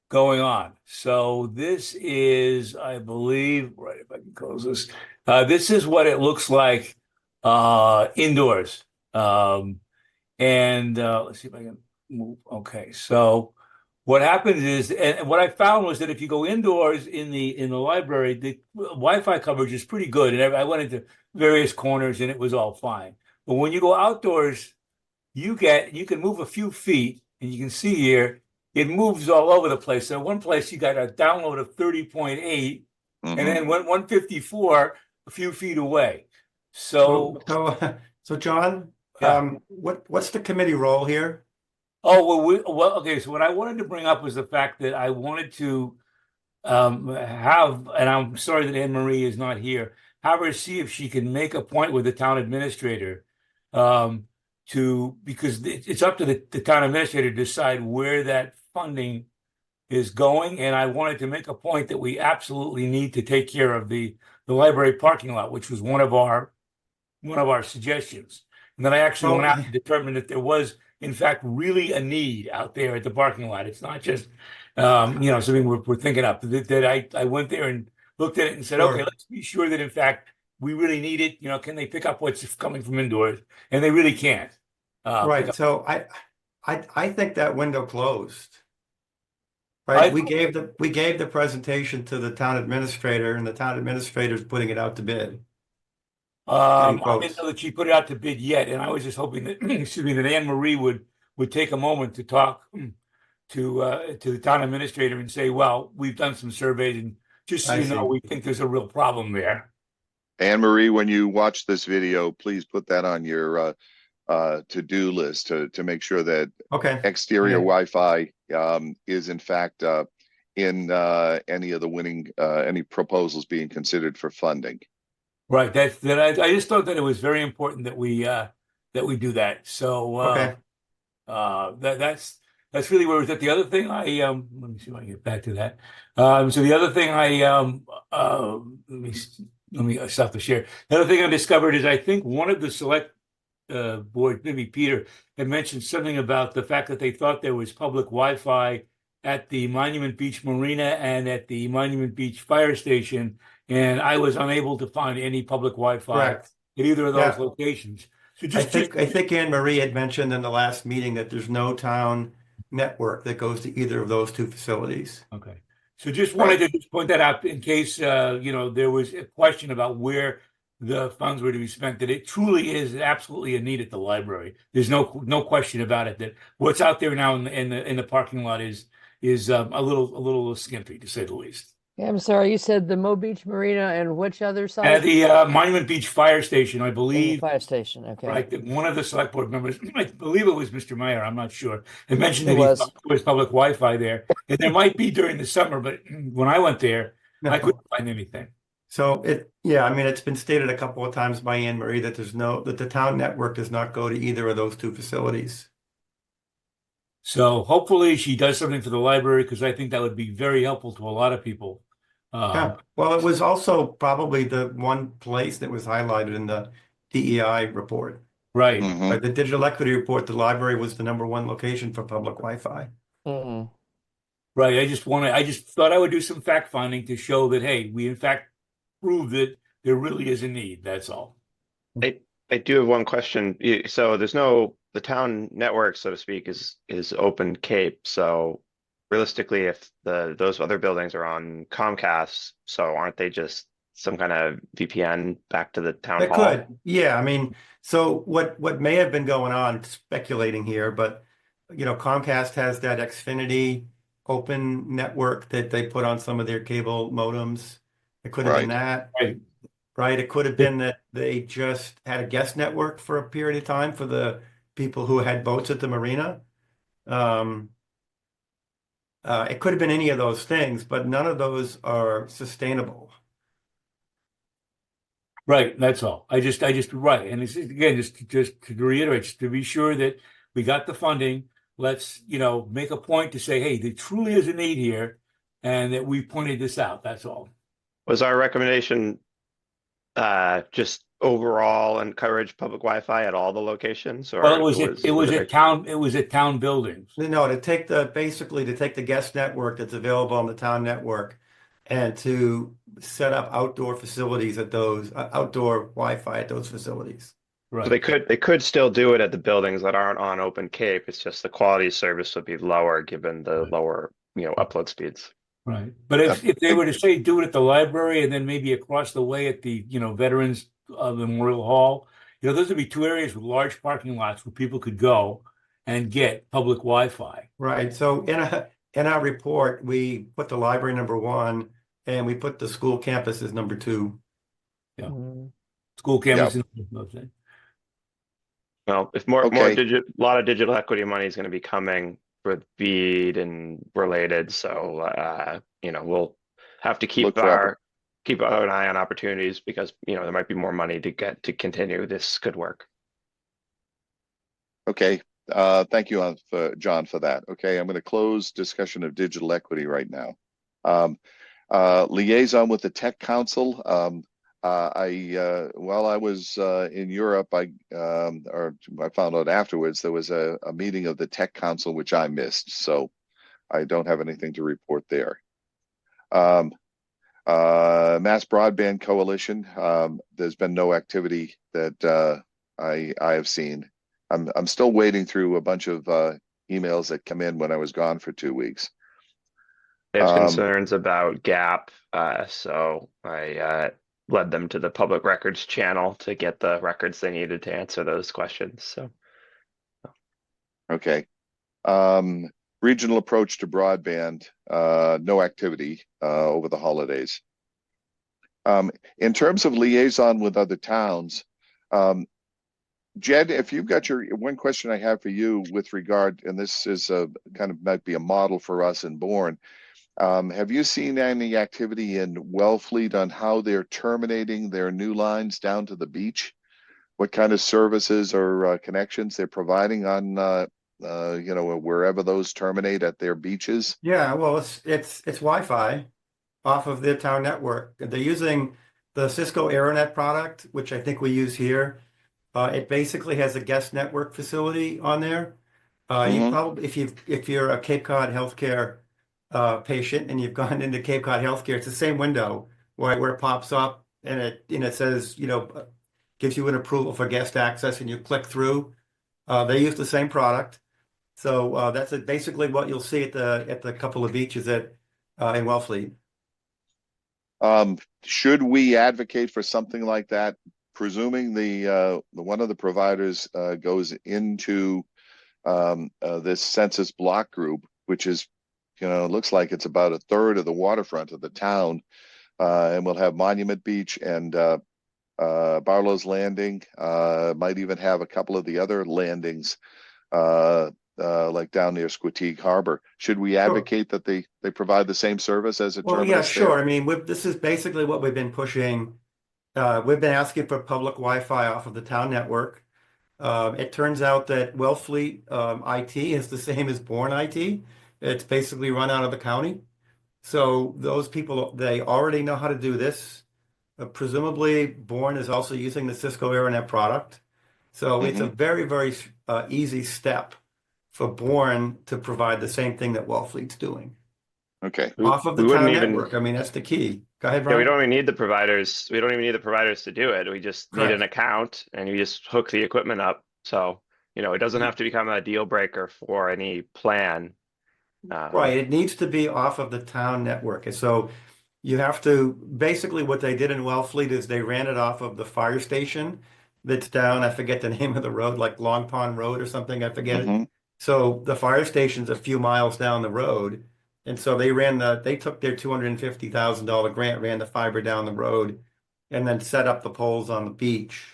going on. So this is, I believe, right, if I can close this, this is what it looks like indoors. Let's see if I can move. Okay, so what happens is, and what I found was that if you go indoors in the library, the Wi-Fi coverage is pretty good, and I went into various corners and it was all fine. But when you go outdoors, you can move a few feet, and you can see here it moves all over the place. So one place you got a download of 30.8, and then 154 a few feet away. So John. Yeah. What's the committee role here? Oh, okay. So what I wanted to bring up was the fact that I wanted to have, and I'm sorry that Anne Marie is not here, have her see if she can make a point with the town administrator, because it's up to the town administrator to decide where that funding is going. And I wanted to make a point that we absolutely need to take care of the library parking lot, which was one of our suggestions. And then I actually went out and determined that there was, in fact, really a need out there at the parking lot. It's not just, something we're thinking up. That I went there and looked at it and said, Sure. okay, let's be sure that, in fact, we really need it. Can they pick up what's coming from indoors? And they really can't. Right. So I think that window closed. Right. We gave the presentation to the town administrator, and the town administrator is putting it out to bid. I didn't know that she put it out to bid yet, and I was just hoping that, excuse me, that Anne Marie would take a moment to talk to the town administrator and say, well, we've done some surveys, and just so you know, we think there's a real problem there. Anne Marie, when you watch this video, please put that on your to-do list to make sure that exterior Wi-Fi is in fact in any of the winning any proposals being considered for funding. Right. I just thought that it was very important that we do that. So that's really where it was at. The other thing let me see if I can get back to that. So the other thing let me stop the share. The other thing I discovered is I think one of the select board, maybe Peter, had mentioned something about the fact that they thought there was public Wi-Fi at the Monument Beach Marina and at the Monument Beach Fire Station, and I was unable to find any public Wi-Fi at either of those locations. So I think Anne Marie had mentioned in the last meeting that there's no town network that goes to either of those two facilities. Okay. So just wanted to just point that out in case there was a question about where the funds were to be spent, that it truly is absolutely a need at the library. There's no question about it, that what's out there now in the parking lot is a little skimpy, to say the least. Yeah, I'm sorry, you said the Mo Beach Marina and which other side? The Monument Beach Fire Station, I believe. Fire station, okay. Right, one of the select board members, I believe it was Mr. Meyer, I'm not sure, had mentioned that It he was. thought there was public Wi-Fi there. And there might be during the summer, but when I went there, I couldn't find anything. So yeah, I mean, it's been stated a couple of times by Anne Marie that that the town network does not go to either of those two facilities. So hopefully she does something for the library because I think that would be very helpful to a lot of people. Yeah. Well, it was also probably the one place that was highlighted in the DEI report. Right. Hmm. The digital equity report, the library was the #1 location for public Wi-Fi. Mm. Right. I just thought I would do some fact finding to show that, hey, we in fact proved that there really is a need. That's all. I do have one question. So there's the town network, so to speak, is open Cape. So realistically, if those other buildings are on Comcast, so aren't they just some kind of VPN back to the town It hall? could, yeah. I mean, so what may have been going on, speculating here, but Comcast has that Xfinity open network that they put on some of their cable modems. It could have been Right. that, Right. right? It could have been that they just had a guest network for a period of time for the people who had boats at the marina. Um, it could have been any of those things, but none of those are sustainable. Right. That's all. Right. And it's again, just to reiterate, just to be sure that we got the funding. Let's, make a point to say, hey, there truly is a need here and that we pointed this out. That's all. Was our recommendation just overall encourage public Wi-Fi at all the locations, Well, or was it was at specific? town buildings. No, basically to take the guest network that's available on the town network and to set up outdoor facilities at those outdoor Wi-Fi at those facilities. So Right. they could still do it at the buildings that aren't on open Cape. It's just the quality of service would be lower given the Right. lower, upload speeds. Right. But if they were to say do it at the library and then maybe across the way at the, Veterans Memorial Hall, those would be two areas with large parking lots where people could go and get public Wi-Fi. Right. So in our report, we put the library #1 and we put the school campus as #2. Yeah. Mm. School Yep. campuses. Well, if more Okay. a lot of digital equity money is going to be coming with BEAD and related, so we'll have to Look for keep an eye on opportunities because there might be more money to get to continue this good work. Okay. Thank you, John, for that. Okay, I'm going to close discussion of digital equity right now. Liaison with the Tech Council. While I was in Europe, I found out afterwards there was a meeting of the Tech Council which I missed, so I don't have anything to report there. Mass Broadband Coalition. There's been no activity that I have seen. I'm still wading through a bunch of emails that come in when I was gone for 2 weeks. They have concerns about GAP, so I led them to the public records channel to get the records they needed to answer those questions. So, Okay. Regional approach to broadband, no activity over the holidays. In terms of liaison with other towns, Jed, if you've got one question I have for you with regard, and this is might be a model for us in Bourne. Have you seen any activity in Wellfleet on how they're terminating their new lines down to the beach? What kind of services or connections they're providing on, wherever those terminate at their beaches? Yeah, well, it's Wi-Fi off of their town network. They're using the Cisco AeroNet product, which I think we use here. It basically has a guest network facility on there. You Mm-hmm. probably, if you're a Cape Cod healthcare patient and you've gone into Cape Cod healthcare, it's the same window where it pops up and it says, gives you an approval for guest access, and you click through. They use the same product, so that's basically what you'll see at the couple of beaches in Wellfleet. Should we advocate for something like that, presuming the one of the providers goes into this census block group, which is, looks like it's about a third of the waterfront of the town, and we'll have Monument Beach and Barlow's Landing, might even have a couple of the other landings like down near Squetique Harbor. Should we Sure. advocate that they provide the same service as a Well, yeah, terminus sure. there? I mean, this is basically what we've been pushing. We've been asking for public Wi-Fi off of the town network. It turns out that Wellfleet IT is the same as Bourne IT. It's basically run out of the county. So those people, they already know how to do this. Presumably, Bourne is also using the Cisco AirNet product. So it's a Hmm. very, very easy step for Bourne to provide the same thing that Wellfleet's doing Okay. off of the We wouldn't town even, network. I mean, that's the key. Go ahead, yeah, we Brian. don't even need the providers. We don't even need the providers to do it. We just need an Correct. account and you just hook the equipment up. So, it doesn't have to become a deal breaker for any plan. Right. It needs to be off of the town network. And so you have to basically what they did in Wellfleet is they ran it off of the fire station that's down. I forget the name of the road, like Long Pond Road or something. I forget it. Hmm. So the fire station's a few miles down the road. And so they took their $250,000 grant, ran the fiber down the road, and then set up the poles on the beach.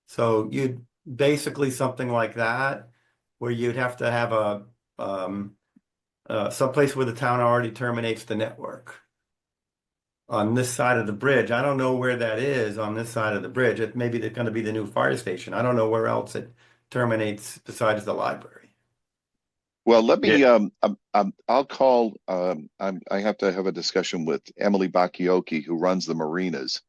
So you'd basically something like that, where you'd have to have someplace where the town already terminates the network on this side of the bridge. I don't know where that is on this side of the bridge. It maybe it's going to be the new fire station. I don't know where else it terminates besides the library. Well, let me. Yeah. I'll call. I have to have a discussion with Emily Bakioki, who runs the marinas,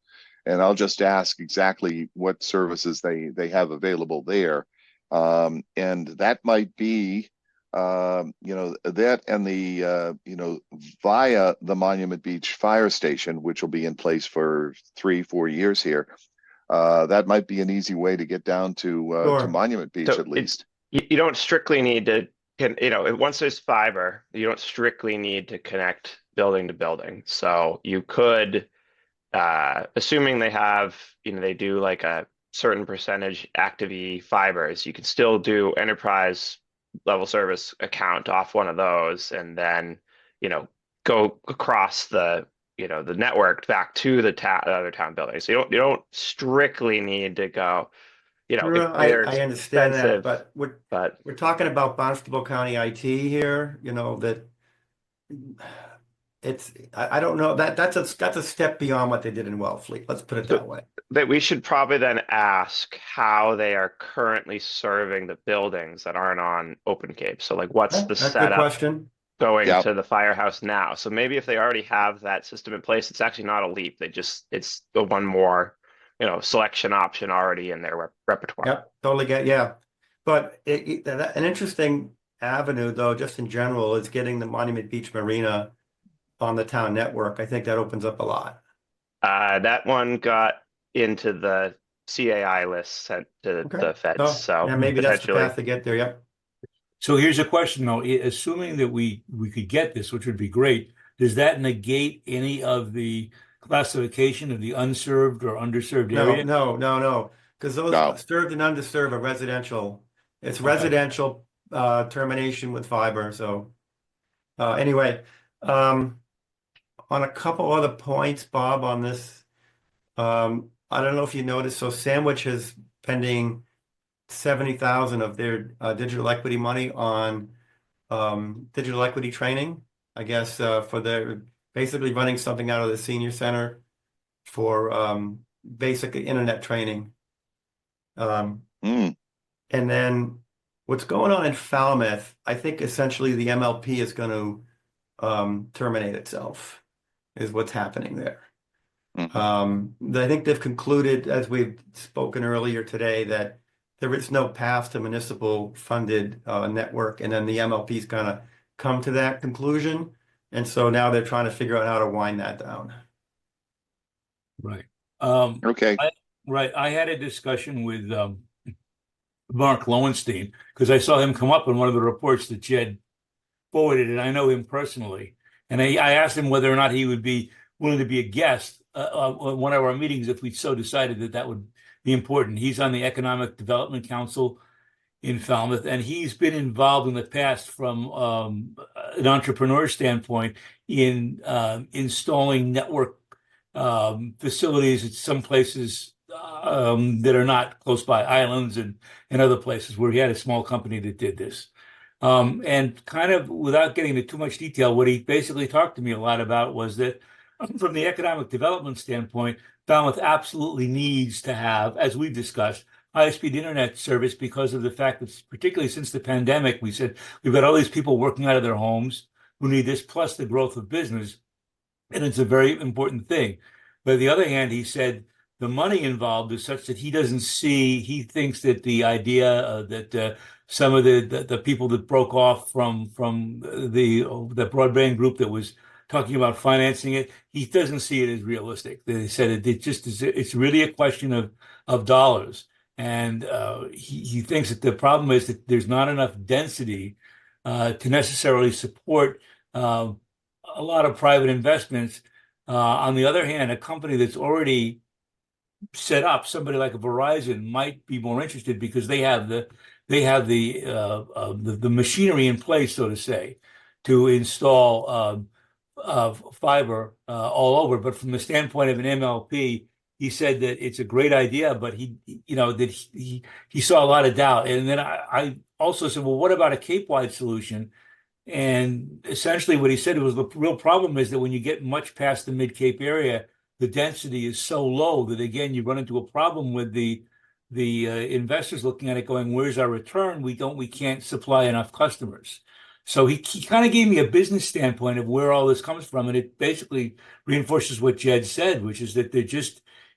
and I'll just ask exactly what services they have available there, and that might be, that and the via the Monument Beach Fire Station, which will be in place for 3-4 years here. That might be an easy way to get down to Sure. Monument Beach So at least. you don't strictly need to, once there's fiber, you don't strictly need to connect building to building. So you could, assuming they have, they do like a certain percentage active E fibers, you could still do enterprise level service account off one of those and then, go across the network back to the other town building. So you don't strictly need to go, Sure, they're I understand that, expensive, but but we're talking about Barnstable County IT here, that I don't know that's a step beyond what they did in Wellfleet. Let's put it so that way. that we should probably then ask how they are currently serving the buildings that aren't on Open Cape. So like what's the That's a good setup question. going Yeah. to the firehouse now? So maybe if they already have that system in place, it's actually not a leap. It's the one more, selection option already in their repertoire. Yep, totally yeah. But an interesting avenue, though, just in general, is getting the Monument Beach Marina on the town network. I think that opens up a lot. That one got into the CAI list sent to Okay. the feds. So, So yeah, maybe that's the potentially, path to get there. Yep. So here's a question though, assuming that we could get this, which would be great, does that negate any of the classification of the unserved or underserved area? No. Because those No. served and underserved are residential. It's Okay. residential termination with fiber. So anyway, on a couple other points, Bob, on this, I don't know if you noticed. So Sandwich is pending 70,000 of their digital equity money on digital equity training. I guess for their basically running something out of the senior center for basic internet training. Mm. And then what's going on in Falmouth, I think essentially the MLP is going to terminate itself, is what's happening there. Mhm. I think they've concluded, as we've spoken earlier today, that there is no path to municipal funded network, and then the MLP is going to come to that conclusion. And so now they're trying to figure out how to wind that down. Right. Okay. I had a discussion with Mark Lowenstein because I saw him come up in one of the reports that Jed forwarded, and I know him personally. And I asked him whether or not he would be willing to be a guest on one of our meetings if we so decided that would be important. He's on the Economic Development Council in Falmouth, and he's been involved in the past from an entrepreneur standpoint in installing network facilities at some places that are not close by islands and other places where he had a small company that did this. And kind of without getting into too much detail, what he basically talked to me a lot about was that from the economic development standpoint, Falmouth absolutely needs to have, as we've discussed, high-speed internet service because of the fact that, particularly since the pandemic, we said we've got all these people working out of their homes who need this, plus the growth of business. And it's a very important thing. But on the other hand, he said the money involved is such that he doesn't see, he thinks that the idea that some of the people that broke off from the broadband group that was talking about financing it, he doesn't see it as realistic. They said it just is, it's really a question of dollars. And he thinks that the problem is that there's not enough density to necessarily support a lot of private investments. On the other hand, a company that's already set up, somebody like a Verizon might be more interested because they have the machinery in place, so to say, to install fiber all over. But from the standpoint of an MLP, he said that it's a great idea, but he saw a lot of doubt. And then I also said, well, what about a Cape-wide solution? And essentially, what he said was the real problem is that when you get much past the Mid-Cape area, the density is so low that again you run into a problem with the investors looking at it, going, "Where's our return? We can't supply enough customers." So he kind of gave me a business standpoint of where all this comes from, and it basically reinforces what Jed said, which is that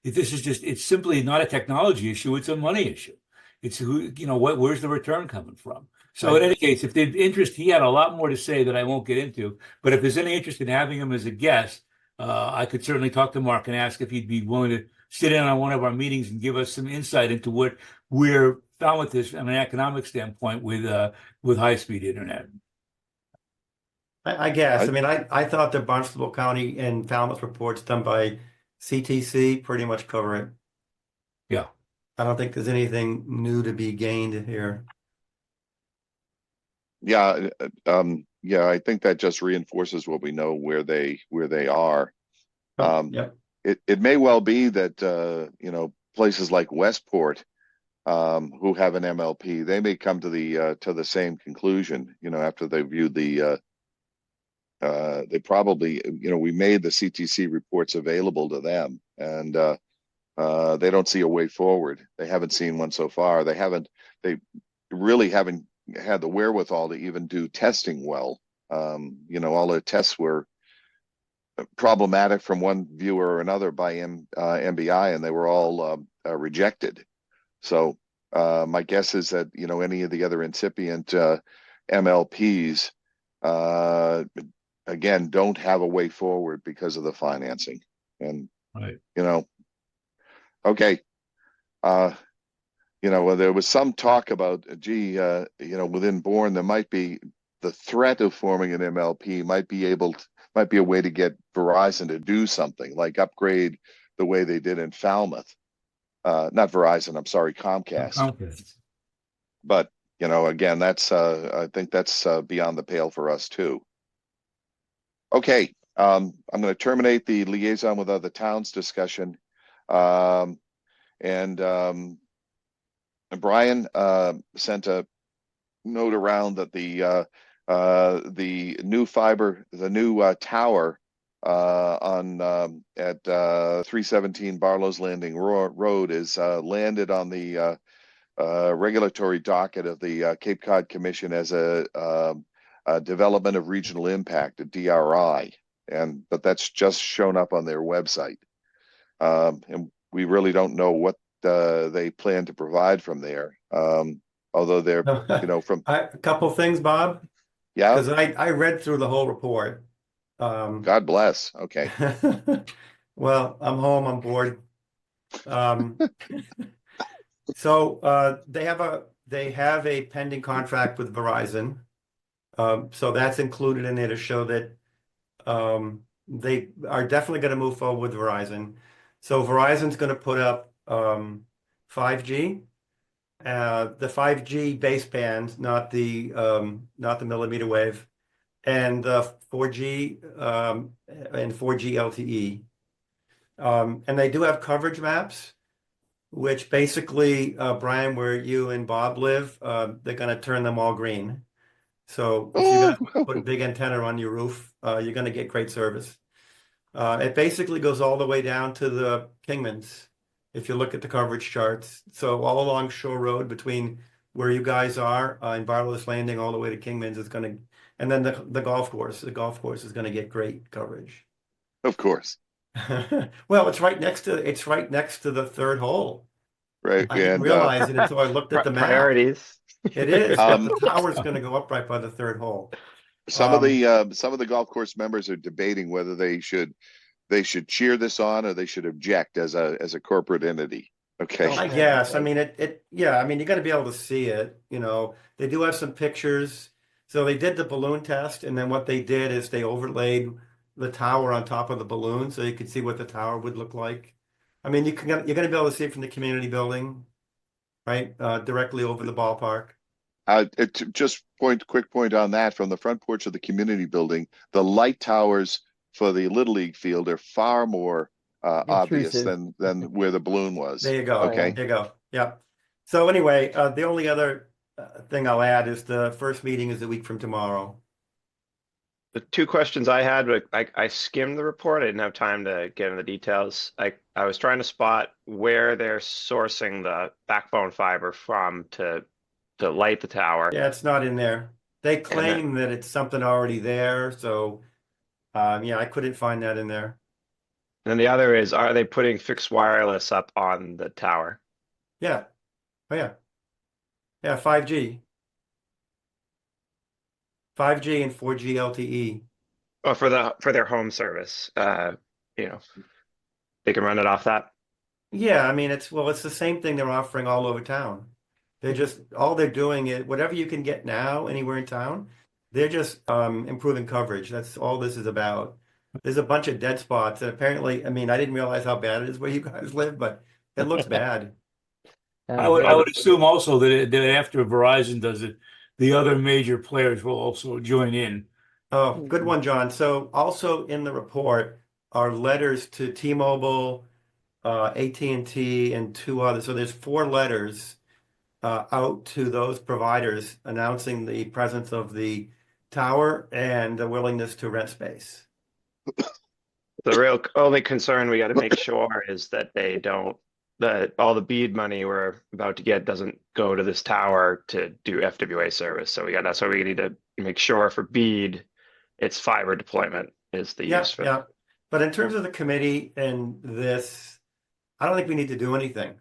it's simply not a technology issue; it's a money issue. It's where's the return coming from? So in Right. any case, if there's interest, he had a lot more to say that I won't get into. But if there's any interest in having him as a guest, I could certainly talk to Mark and ask if he'd be willing to sit in on one of our meetings and give us some insight into what we're found with this from an economic standpoint with high-speed internet. I guess. I, I mean, I thought the Barnstable County and Falmouth reports done by CTC pretty much cover it. Yeah. I don't think there's anything new to be gained here. yeah, yeah, I think that just reinforces what we know where they are. Oh, Um, yep. it may well be that places like Westport, who have an MLP, they may come to the same conclusion. After they viewed they probably, we made the CTC reports available to them, and they don't see a way forward. They haven't seen one so far. They really haven't had the wherewithal to even do testing well. All their tests were problematic from one viewer or another by MBI, and they were all rejected. So my guess is that any of the other incipient MLPs, again, don't have a way forward because of the financing. And Right. Okay, well, there was some talk about, within Bourne, there might be the threat of forming an MLP might be a way to get Verizon to do something like upgrade the way they did in Falmouth. Not Verizon, I'm sorry, Comcast. Okay. But, again, I think that's beyond the pale for us too. Okay, I'm going to terminate the liaison with other towns discussion. And Brian sent a note around that the new tower at 317 Barlow's Landing Road is landed on the regulatory docket of the Cape Cod Commission as a development of regional impact, a DRI, but that's just shown up on their website, and we really don't know what they plan to provide from there. Although they're, from A couple things, Bob, yeah, because I read through the whole report. God bless. Okay, Well, I'm home, I'm bored. So they have a pending contract with Verizon. So that's included in there to show that they are definitely going to move forward with Verizon. So Verizon's going to put up 5G, the 5G baseband, not the millimeter wave, and 4G and 4G LTE. And they do have coverage maps, which basically, Brian, where you and Bob live, they're going to turn them all green. So if you're going to Oh, put a big antenna on your roof, you're going to get great service. It basically goes all the way down to the Kingmans, if you look at the coverage charts. So all along Shore Road between where you guys are in Bartolus Landing all the way to Kingmans is going to, and then the golf course. The golf course is going to get great coverage. of course. Well, it's right next to the third hole. Right. I didn't And realize it until I looked at the map. Priorities. It is, but the um, tower's going to go up right by the third hole. some of the golf course members are debating whether they should cheer this on or they should object as a corporate entity. Okay. I guess. I mean, yeah, I mean, you got to be able to see it. They do have some pictures. So they did the balloon test, and then what they did is they overlaid the tower on top of the balloon so you could see what the tower would look like. I mean, you're going to be able to see it from the community building, right? Directly over the ballpark. Just quick point on that from the front porch of the community building, the light towers for the Little League field are far more obvious Intrusive. than where the balloon was. There you go. Okay. There you go. Yeah. So anyway, the only other thing I'll add is the first meeting is a week from tomorrow. The two questions I had, but I skimmed the report. I didn't have time to get into the details. I was trying to spot where they're sourcing the backbone fiber from to light the tower. Yeah, it's not in there. They then- claim that it's something already there, so yeah, I couldn't find that in there. And then the other is, are they putting fixed wireless up on the tower? Yeah. Oh yeah. Yeah, 5G. 5G and 4G LTE. Oh, for their home service. They can run it off that. Yeah, I mean it's the same thing they're offering all over town. All they're doing is whatever you can get now anywhere in town, they're just improving coverage. That's all this is about. There's a bunch of dead spots, and apparently, I mean, I didn't realize how bad it is where you guys live, but it looks bad. I would assume also that after Verizon does it, the other major players will also join in. Oh, good one, John. So also in the report are letters to T-Mobile, AT&T, and two others. So there's 4 letters out to those providers announcing the presence of the tower and the willingness to rent space. The real only concern we got to make sure is that all the BEAD money we're about to get doesn't go to this tower to do FWA service. So that's why we need to make sure for BEAD, it's fiber deployment is the use for Yeah. But in terms of the committee and this, I don't think we need to do anything.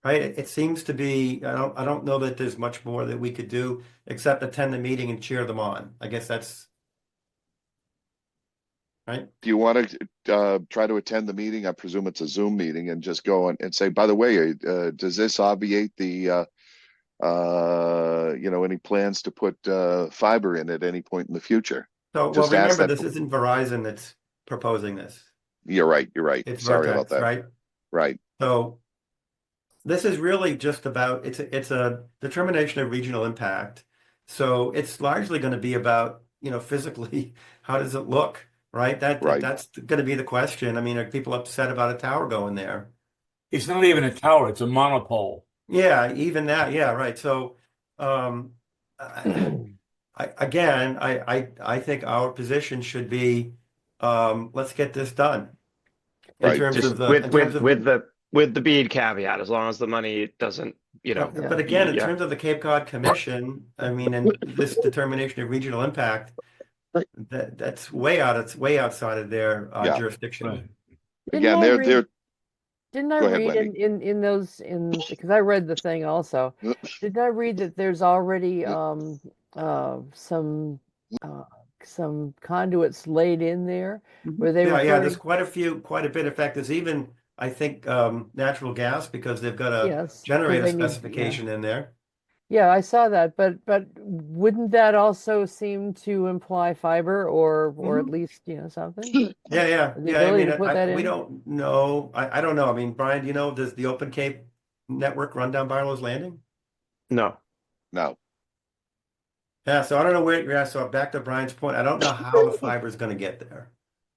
Right? It seems to be, I don't know that there's much more that we could do except attend the meeting and cheer them on. I guess that's right. Do you want to try to attend the meeting? I presume it's a Zoom meeting, and just go and say, by the way, does this obviate the any plans to put fiber in at any point in the future? So, Just well, ask remember, that. this isn't Verizon that's proposing this. You're right. It's Sorry about Vertex, that. right? Right. So this is really just about it's a determination of regional impact. So it's largely going to be about, physically, how does it look, right? Right. That's going to be the question. I mean, are people upset about a tower going there? It's not even a tower; it's a monopole. Yeah, even that. Yeah, right. So, I think our position should be, let's get this done. In Right. terms just of the, with the BEAD caveat, as long as the money doesn't, But again, in yeah. terms of the Cape Cod Commission, I mean, and this determination of regional impact, that's way outside of their Yeah. jurisdiction. Right. Again, Didn't I Go ahead, read Wendy. in those because I read the thing also. Didn't I read that there's already some conduits laid in there where they were Yeah, there's putting, quite a bit. In fact, there's even, I think, natural gas because they've got a yes, 'cause generator they need, yeah. specification in there. Yeah, I saw that, but wouldn't that also seem to imply fiber or at least, something? Yeah. The I ability mean, to put that we in? don't know. I don't know. I mean, Brian, does the Open Cape network run down Barlow's Landing? No. no. Yeah, so I don't know where. Yeah, so back to Brian's point, I don't know how the fiber is going to get there.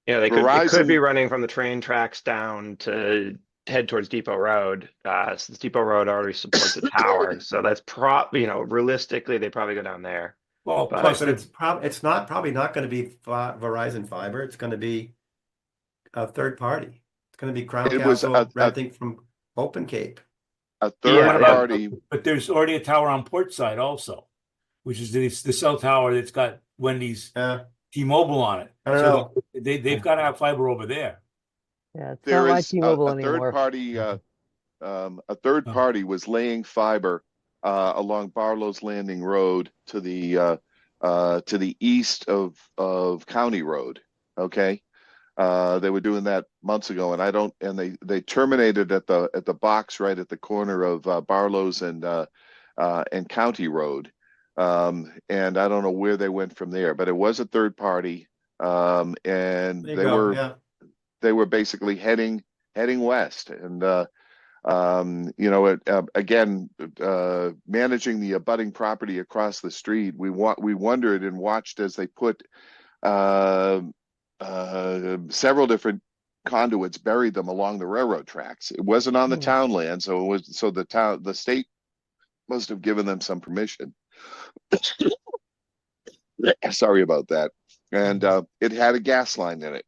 Yeah, it could be Verizon- running from the train tracks down to head towards Depot Road. Since Depot Road already supports a tower, so that's realistically they probably go down there. Well, But Right, plus but the it's not probably not going to be Verizon fiber. It's going to be a third party. It's going to be Crown It was Castle renting from Open Cape. a Yeah, third party. but there's already a tower on Port Side also, which is the cell tower that's got Wendy's T-Mobile on it. I don't So know. they've got to have fiber over there. Yeah, it's not There like is T-Mobile a third anymore. party. A third Oh. party was laying fiber along Barlow's Landing Road to the east of County Road. Okay, they were doing that months ago, and I don't. And they terminated at the box right at the corner of Barlow's and County Road. And I don't know where they went from there, but it was a third party, and There you they go. were Yeah. they were basically heading west. And again, managing the abutting property across the street, we wondered and watched as they put uh, several different conduits, buried them along the railroad tracks. It wasn't on the town land, so the state must have given them some permission. Sorry about that. And it had a gas line in it.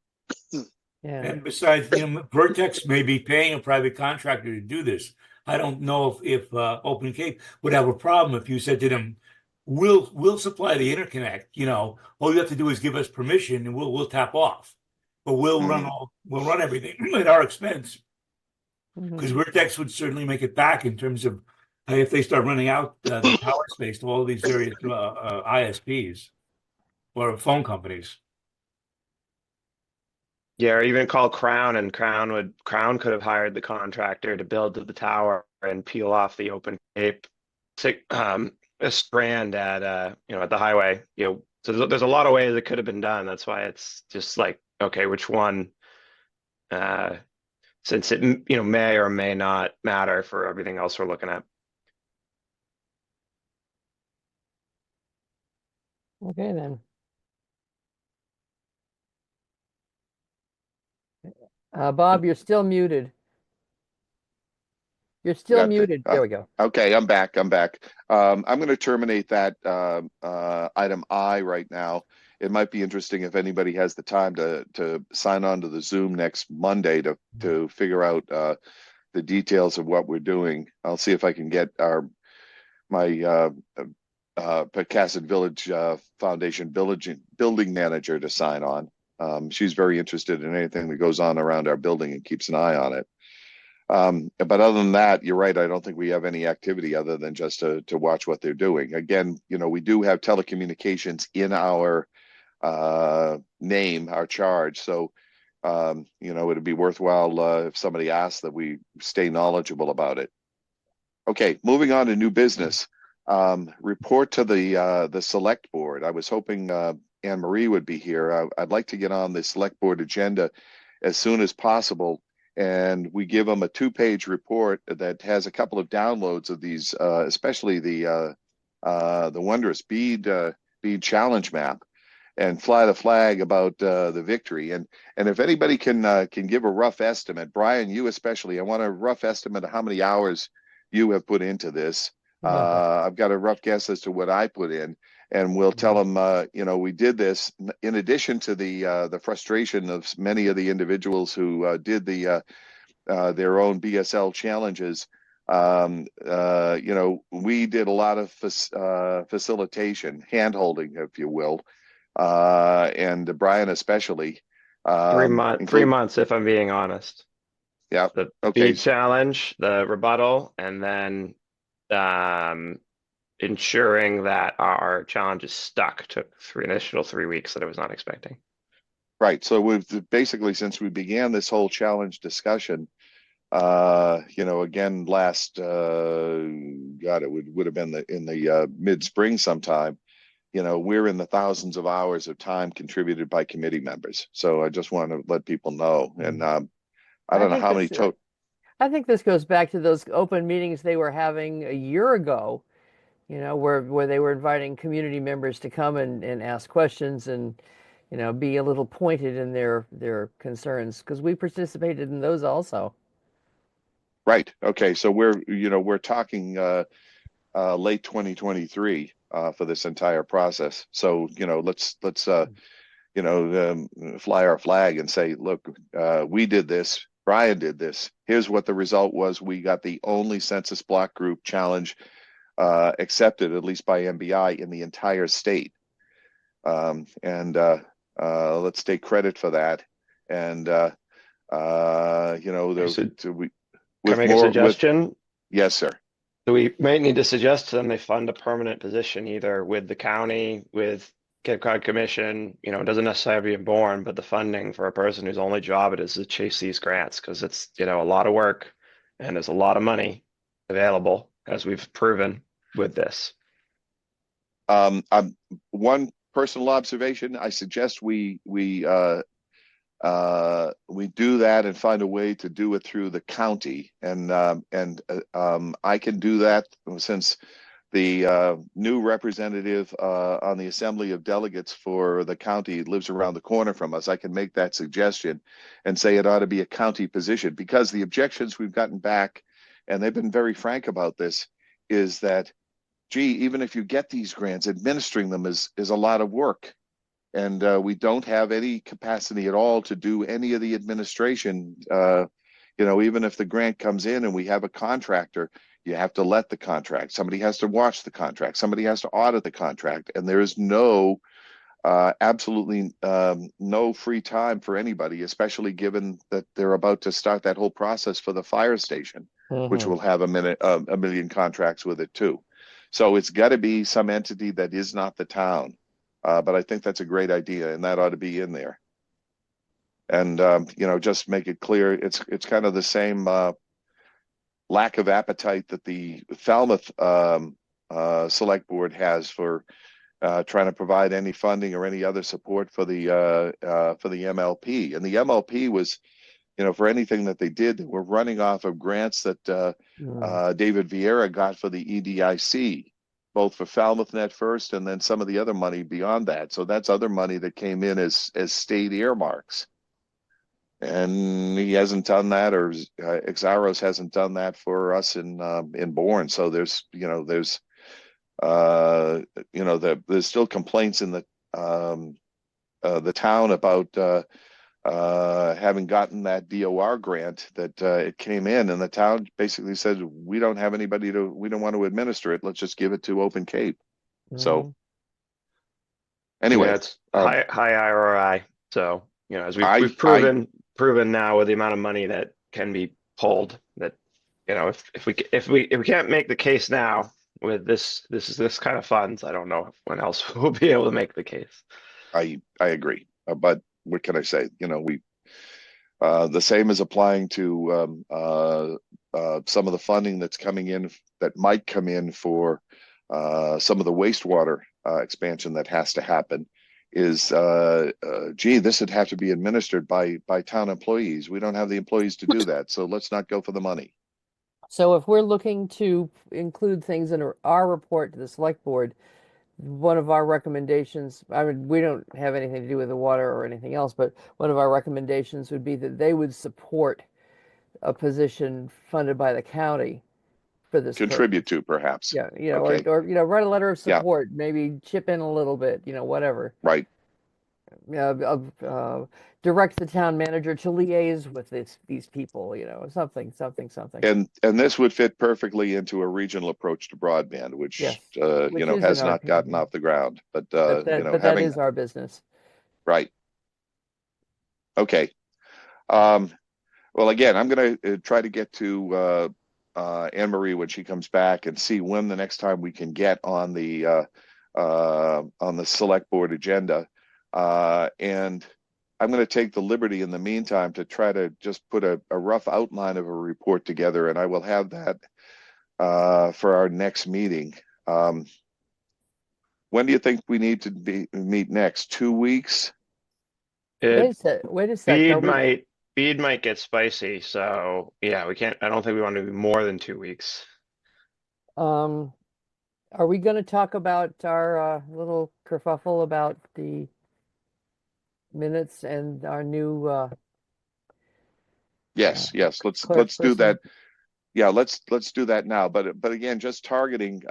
Yeah. And besides, Vertex may be paying a private contractor to do this. I don't know if Open Cape would have a problem if you said to them, "We'll supply the interconnect. All you have to do is give us permission, and we'll tap off, but we'll run everything at our expense." Because Vertex would certainly make it back in terms of if they start running out the power space to all of these various ISPs or phone companies. yeah, or even call Crown, and Crown could have hired the contractor to build the tower and peel off the Open Cape a strand at the highway. So there's a lot of ways it could have been done. That's why it's just like, okay, which one? Since it may or may not matter for everything else we're looking at. Okay, then. Bob, you're still muted. You're still muted. There we go. Okay, I'm back. I'm going to terminate that item I right now. It might be interesting if anybody has the time to sign on to the Zoom next Monday to figure out the details of what we're doing. I'll see if I can get my Pecassid Village Foundation building manager to sign on. She's very interested in anything that goes on around our building and keeps an eye on it. But other than that, you're right. I don't think we have any activity other than just to watch what they're doing. Again, we do have telecommunications in our name, our charge. So, it'd be worthwhile if somebody asked that we stay knowledgeable about it. Okay, moving on to new business. Report to the select board. I was hoping Anne Marie would be here. I'd like to get on the select board agenda as soon as possible. And we give them a 2-page report that has a couple of downloads of these, especially the wondrous bead challenge map, and fly the flag about the victory. And if anybody can give a rough estimate, Brian, you especially, I want a rough estimate of how many hours you have put into this. I've got a rough guess as to what I put in. And we'll tell them, we did this in addition to the frustration of many of the individuals who did their own BSL challenges. We did a lot of facilitation, hand-holding, if you will, and Brian especially. 3 months, if I'm being honest. Yeah. The Okay. bead challenge, the rebuttal, and then ensuring that our challenge is stuck took initial 3 weeks that I was not expecting. Right. So we've basically, since we began this whole challenge discussion, again, last, God, it would have been in the mid-spring sometime, we're in the thousands of hours of time contributed by committee members. So I just want to let people know. And I don't know how many I think this goes back to those open meetings they were having a year ago, where they were inviting community members to come and ask questions and, be a little pointed in their concerns, because we participated in those also. Right. Okay. So we're talking late 2023 for this entire process. So let's fly our flag and say, look, we did this. Brian did this. Here's what the result was. We got the only census block group challenge accepted, at least by MBI, in the entire state. And let's take credit for that. And So we can I with make a more with suggestion? yes, sir. So we might need to suggest to them they fund a permanent position either with the county, with Cape Cod Commission. It doesn't necessarily have to be Bourne, but the funding for a person whose only job it is to chase these grants because it's, a lot of work and there's a lot of money available, as we've proven with this. One personal observation. I suggest we do that and find a way to do it through the county, and I can do that since the new representative on the Assembly of Delegates for the county lives around the corner from us. I can make that suggestion and say it ought to be a county position, because the objections we've gotten back, and they've been very frank about this, is that, gee, even if you get these grants, administering them is a lot of work. And we don't have any capacity at all to do any of the administration. Even if the grant comes in and we have a contractor, you have to let the contract. Somebody has to watch the contract. Somebody has to audit the contract. And there is absolutely no free time for anybody, especially given that they're about to start that whole process for the fire station, which will have a million contracts with it too. So it's got to be some entity that is not the town. But I think that's a great idea, and that ought to be in there. And just make it clear, it's kind of the same lack of appetite that the Falmouth Select Board has for trying to provide any funding or any other support for the MLP. And the MLP was, for anything that they did, they were running off of grants that David Vieira got for the EDIC, both for Falmouth Net first and then some of the other money beyond that. So that's other money that came in as state earmarks. And he hasn't done that, or Exaros hasn't done that for us in Bourne. So there's still complaints in the town about having gotten that DOR grant, that it came in and the town basically said, we don't want to administer it. Let's just give it to Open Cape. So anyway, Yeah, it's high ROI. So, as we've I proven now with the amount of money that can be pulled, that, if we can't make the case now with this kind of funds, I don't know when else we'll be able to make the case. I agree. But what can I say? The same is applying to some of the funding that's coming in, that might come in for some of the wastewater expansion that has to happen. Is this would have to be administered by town employees. We don't have the employees to do that, so let's not go for the money. So if we're looking to include things in our report to the select board, one of our recommendations, I mean, we don't have anything to do with the water or anything else, but one of our recommendations would be that they would support a position funded by the county for this Contribute purpose. to, perhaps. Yeah, Okay. or write a letter of Yeah. support, maybe chip in a little bit, whatever. Right. Direct the town manager to liaise with these people, something. And this would fit perfectly into a regional approach to broadband, which Yes, which is has in our not gotten off the ground. But that is our business. Right. Okay. Well, again, I'm going to try to get to Anne Marie when she comes back and see when the next time we can get on the select board agenda. And I'm going to take the liberty in the meantime to try to just put a rough outline of a report together, and I will have that for our next meeting. When do you think we need to meet next? 2 weeks? Wait a sec. Speed might get spicy, so yeah, we can't. I don't think we want to be more than 2 weeks. Are we going to talk about our little kerfuffle about the minutes and our new Yes. Let's clerk do that. person? Yeah, let's do that now. But again, just targeting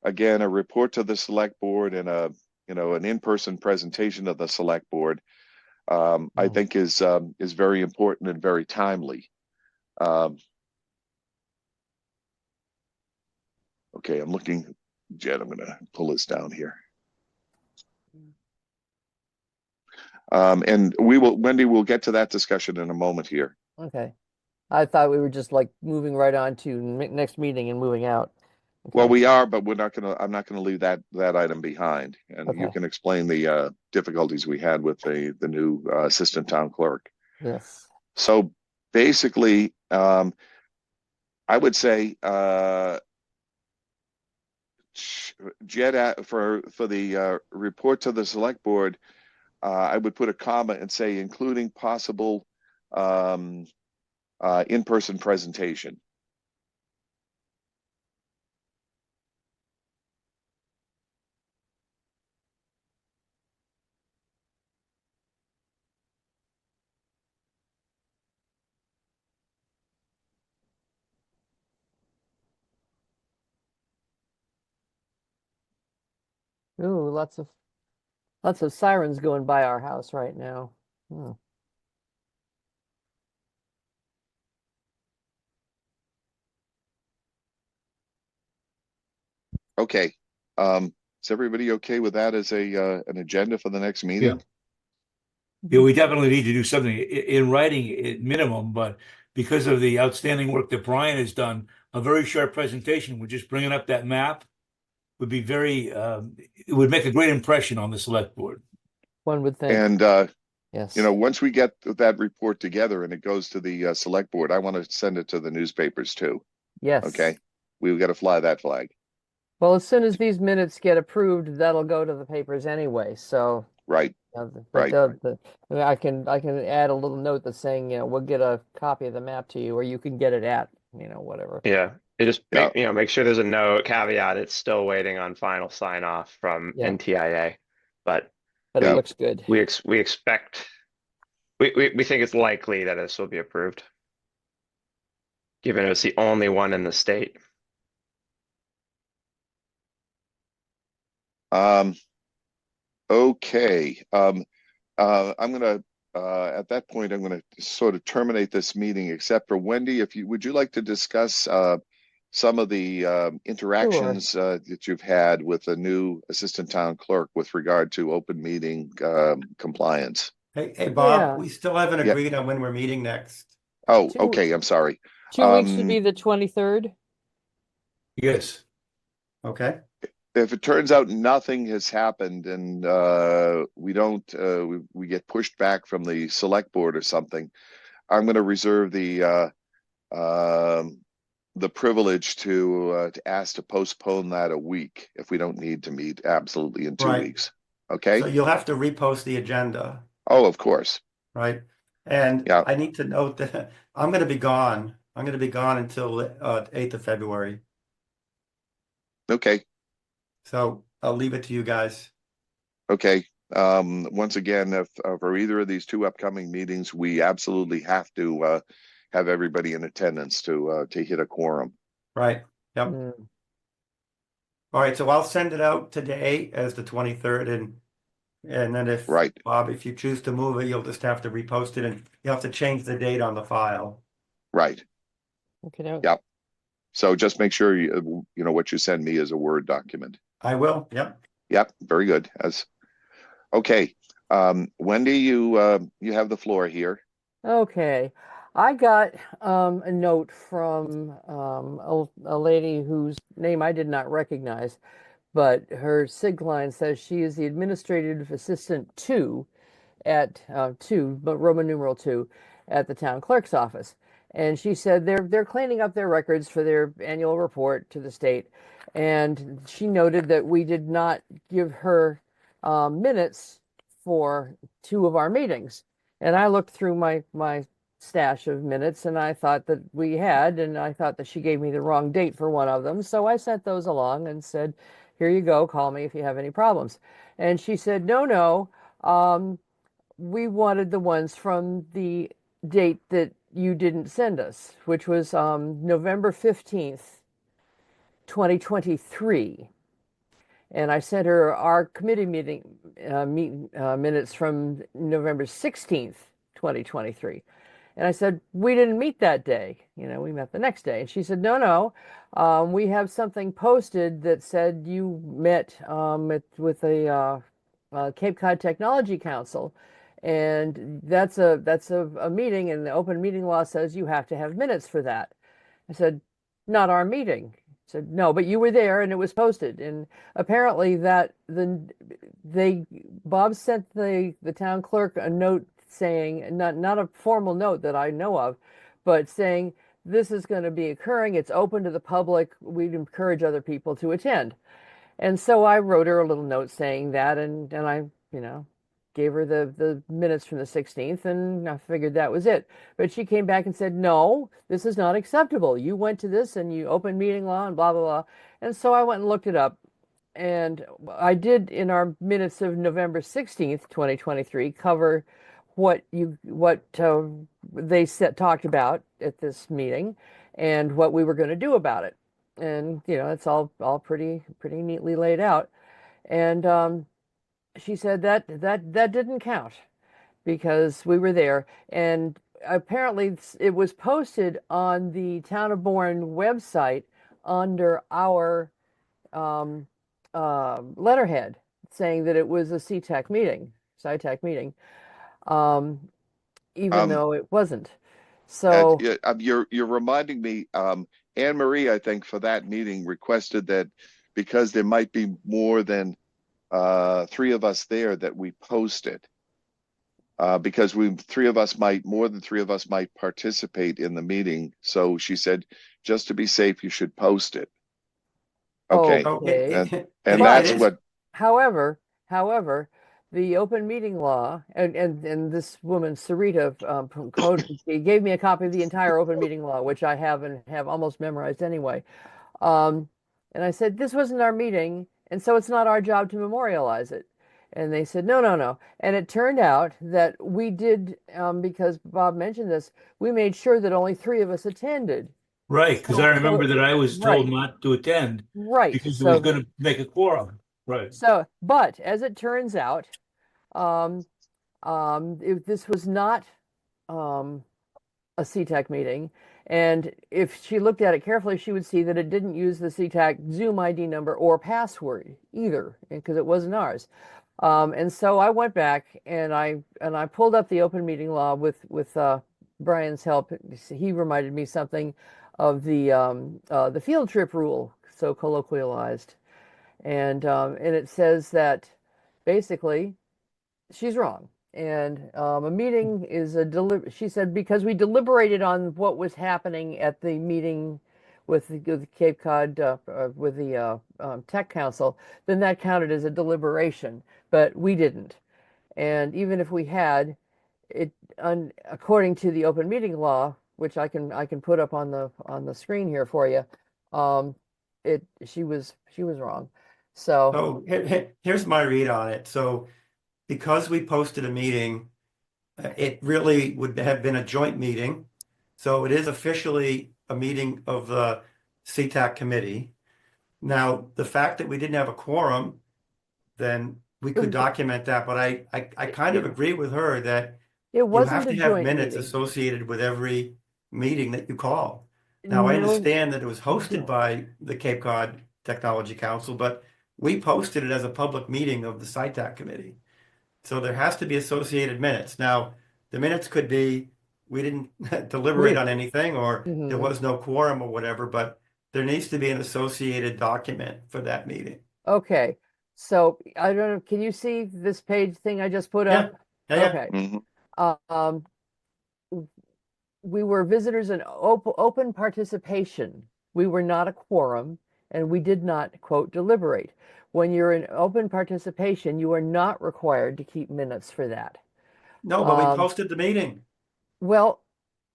again a report to the select board and a an in-person presentation of the select board. I think is very important and very timely. Um, okay, I'm looking, Jed. I'm going to pull this down here. And Wendy, we'll get to that discussion in a moment here. Okay. I thought we were just like moving right on to next meeting and moving out. Well, Okay. we are, but I'm not gonna leave that item behind. And you Okay. can explain the difficulties we had with the new assistant town clerk. Yes. So basically, I would say, Jed, for the report to the select board, I would put a comma and say including possible um, in-person presentation. Ooh, lots of sirens going by our house right now. Hmm. Okay. Is everybody okay with that as a an agenda for the next meeting? Yeah, we definitely need to do something in writing at minimum, but because of the outstanding work that Brian has done, a very short presentation with just bringing up that map would be it would make a great impression on the select board. One would think. And Yes. once we get that report together and it goes to the select board, I want to send it to the newspapers too. Yes. Okay, we've got to fly that flag. Well, as soon as these minutes get approved, that'll go to the papers anyway. So, Right, but right. I can add a little note that's saying, we'll get a copy of the map to you, or you can get it at, whatever. Yeah. It just Yeah. make sure there's a note caveat. It's still waiting on final sign off from Yeah. NTIA, but But Yeah. it looks good. we expect we think it's likely that this will be approved, given it's the only one in the state. Okay. I'm gonna at that point I'm gonna sort of terminate this meeting, except for Wendy. If you would you like to discuss some of the interactions that you've had with the new assistant town clerk with regard to open meeting compliance? Hey, Bob, Yeah. we still haven't Yeah. agreed on when we're meeting next. Oh, Two- okay. I'm sorry. 2 weeks should be the 23rd. Yes. Okay. If it turns out nothing has happened and we don't we get pushed back from the select board or something, I'm going to reserve the privilege to ask to postpone that a week if we don't need to meet absolutely in 2 Right. weeks. Okay. So you'll have to repost the agenda, Oh, of course. right? And Yeah. I need to note that I'm going to be gone. I'm going to be gone until 8th of February. Okay. So I'll leave it to you guys. Okay. Once again, if for either of these two upcoming meetings, we absolutely have to have everybody in attendance to hit a quorum. Right. Yep. Mm. All right. So I'll send it out today as the 23rd, and then if Right. Bob, if you choose to move it, you'll just have to repost it, and you have to change the date on the file. Right. Okay. Now, Yeah. So just make sure you know what you send me is a Word document. I will. Yep. Yep. Very good. Okay. Wendy, you have the floor here. Okay. I got a note from a lady whose name I did not recognize, but her SIG line says she is the administrative assistant 2 at 2, but Roman numeral 2 at the town clerk's office. And she said they're cleaning up their records for their annual report to the state. And she noted that we did not give her minutes for 2 of our meetings. And I looked through my stash of minutes and I thought that we had, and I thought that she gave me the wrong date for one of them. So I sent those along and said, here you go, call me if you have any problems. And she said, no, we wanted the ones from the date that you didn't send us, which was November 15th, 2023. And I sent her our committee minutes from November 16th, 2023. And I said, we didn't meet that day. We met the next day. And she said, no, no. We have something posted that said you met with a Cape Cod Technology Council. And that's a meeting, and the open meeting law says you have to have minutes for that. I said, not our meeting. I said, no, but you were there and it was posted. And apparently Bob sent the town clerk a note saying, not a formal note that I know of, but saying this is going to be occurring. It's open to the public. We'd encourage other people to attend. And so I wrote her a little note saying that, and I, gave her the minutes from the 16th, and I figured that was it. But she came back and said, no, this is not acceptable. You went to this and you opened meeting law and blah, blah, blah. And so I went and looked it up. And I did, in our minutes of November 16th, 2023, cover what they talked about at this meeting and what we were going to do about it. And it's all pretty neatly laid out. And she said that didn't count because we were there. And apparently it was posted on the Town of Bourne website under our letterhead, saying that it was a CTEC meeting, SciTech meeting, even Um, though it wasn't. and So you're reminding me, Anne Marie, I think, for that meeting requested that because there might be more than three of us there, that we post it. Because more than three of us might participate in the meeting. So she said, just to be safe, you should post it. Okay. Oh, okay. And But that's what, However, the open meeting law, and this woman, Sarita, gave me a copy of the entire open meeting law, which I have and have almost memorized anyway. And I said, this wasn't our meeting, and so it's not our job to memorialize it. And they said, no, no, no. And it turned out that we did, because Bob mentioned this, we made sure that only three of us attended. Right, because I remember that I was told Right, not to attend right. because it was going to make a quorum. Right. But as it turns out, um, this was not a CTEC meeting. And if she looked at it carefully, she would see that it didn't use the CTEC Zoom ID number or password either, because it wasn't ours. And so I went back and I pulled up the open meeting law with Brian's help. He reminded me something of the field trip rule, so colloquialized, and it says that basically she's wrong. And a meeting is she said, because we deliberated on what was happening at the meeting with the Cape Cod, with the Tech Council, then that counted as a deliberation, but we didn't. And even if we had, according to the open meeting law, which I can put up on the screen here for you, she was wrong. So here's my read on it. So because we posted a meeting, it really would have been a joint meeting. So it is officially a meeting of the CTAC committee. Now, the fact that we didn't have a quorum, then we could document that. But I kind of agree with her that it you wasn't have a to have joint minutes meeting. associated with every meeting that you call. Now, I No, understand that it was hosted by the Cape Cod Technology Council, but we posted it as a public meeting of the SciTAC committee. So there has to be associated minutes. Now, the minutes could be we didn't deliberate on anything, or there was no quorum or whatever, but there needs to be an associated document for that meeting. Okay. So I don't know, can you see this page thing I just put up? Yeah. Okay. mhm. We were visitors in open participation. We were not a quorum, and we did not, quote, deliberate. When you're in open participation, you are not required to keep minutes for that. No, but we posted the meeting. Well,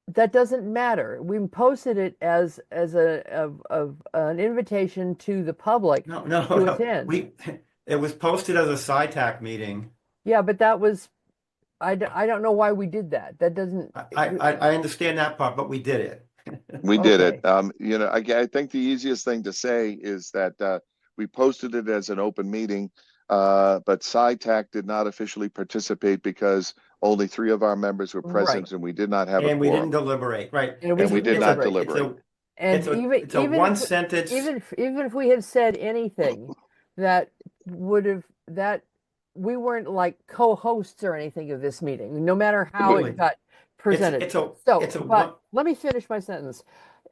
that doesn't matter. We posted it as an invitation to the public to attend. It was posted as a SciTAC meeting. Yeah, but that was I don't know why we did that. That doesn't, I understand that part, but we did it. We did it. okay, I think the easiest thing to say is that we posted it as an open meeting, but SciTac did not officially participate because only 3 of our members were right. present and we did not have a And we didn't quorum, deliberate, right? And we and we didn't did It's a not deliberate. it's deliberate. a And it's a one sentence. even if we had said anything that would have that we weren't like co-hosts or anything of this meeting, no matter how it Absolutely. got presented. It's a So, one. but let me finish my sentence.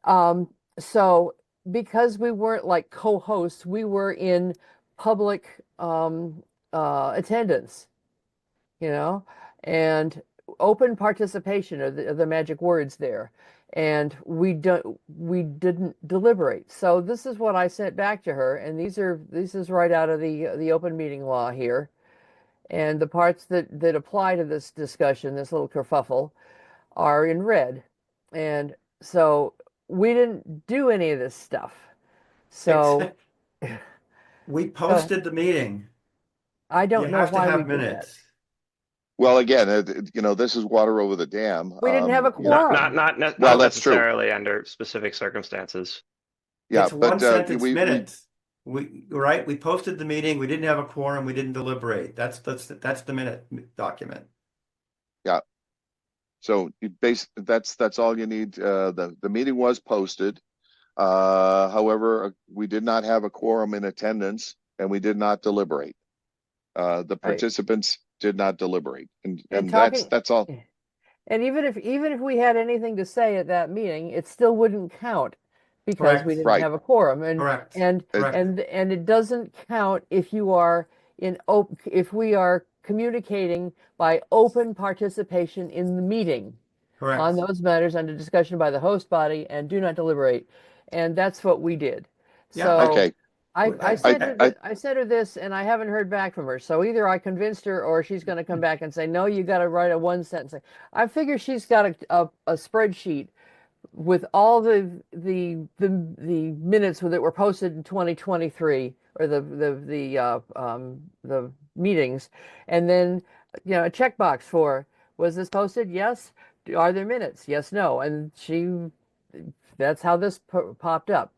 Um, so because we weren't like co-hosts, we were in public attendance, you know, and open participation are the magic words there. And we didn't deliberate. So this is what I sent back to her, and this is right out of the open meeting law here. And the parts that apply to this discussion, this little kerfuffle, are in red. And so we didn't do any of this stuff. So We posted the meeting. I You don't know have to why we have did that. minutes. Well, again, this is water over the dam. We didn't have a quorum. Well, Not that's true. necessarily under specific circumstances. Yeah, It's but one sentence we minutes. We posted the meeting. We didn't have a quorum. We didn't deliberate. That's the minute document. yeah. So that's all you need. The meeting was posted. However, we did not have a quorum in attendance, and we did not deliberate. The Right. participants did not deliberate, And and talking, that's all. and even if we had anything to say at that meeting, it still wouldn't count because we Correct. didn't Right. have a quorum. And Correct. and Correct. and it doesn't count if you are if we are communicating by open participation in the meeting Correct. on those matters under discussion by the host body and do not deliberate. And that's what we did. Yeah, So Okay. I said her this and I haven't heard back from her. So either I convinced her or she's going to come back and say, no, you got to write a one sentence. I figure she's got a spreadsheet with all the minutes that were posted in 2023 or the meetings, and then a checkbox for was this posted? Yes. Are there minutes? Yes, no. And that's how this popped up.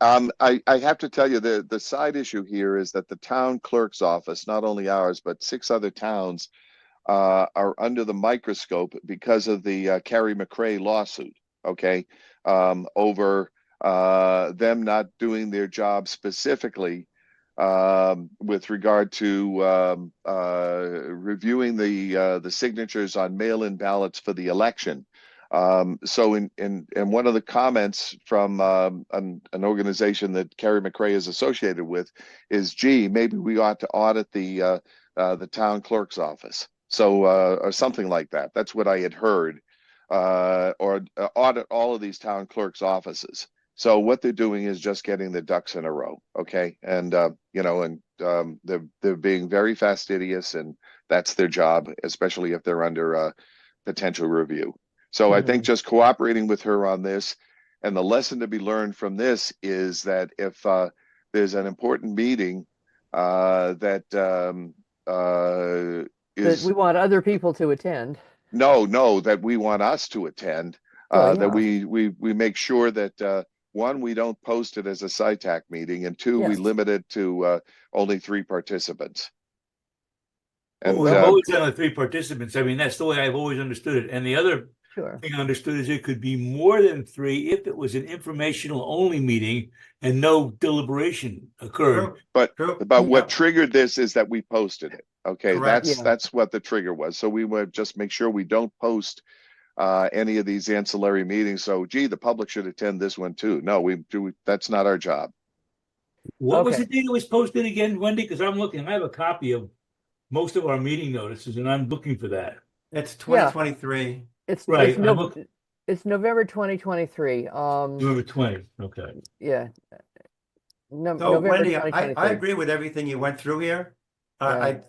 I have to tell you the side issue here is that the town clerk's office, not only ours, but 6 other towns, are under the microscope because of the Carrie McRae lawsuit. Okay, over them not doing their job specifically with regard to reviewing the signatures on mail-in ballots for the election. So in one of the comments from an organization that Carrie McRae is associated with is, gee, maybe we ought to audit the town clerk's office. So or something like that. That's what I had heard. Or audit all of these town clerk's offices. So what they're doing is just getting the ducks in a row, okay? And they're being very fastidious, and that's their job, especially if they're under potential review. So I think just cooperating with her on this, and the lesson to be learned from this is that if there's an important meeting that That we want other people to attend. No, that we want us to attend, Well, that yeah. we make sure that one, we don't post it as a SciTac meeting, and two, we Yes. limit it to only 3 participants. And Well, we've always done the 3 participants. I mean, that's the way I've always understood it. And the other Sure. thing I understood is it could be more than 3 if it was an informational only meeting and no deliberation occurred. but True. what triggered this is that we posted it. Okay, Correct. Yeah. that's what the trigger was. So we would just make sure we don't post any of these ancillary meetings. So, gee, the public should attend this one too. No, that's not our job. What was Okay. the date it was posted again, Wendy? Because I'm looking, I have a copy of most of our meeting notices, and I'm looking for that. It's 2023. It's Right, it's November 2023. November 20. Okay. Yeah. So November Wendy, I 2023. agree with everything you went through here. I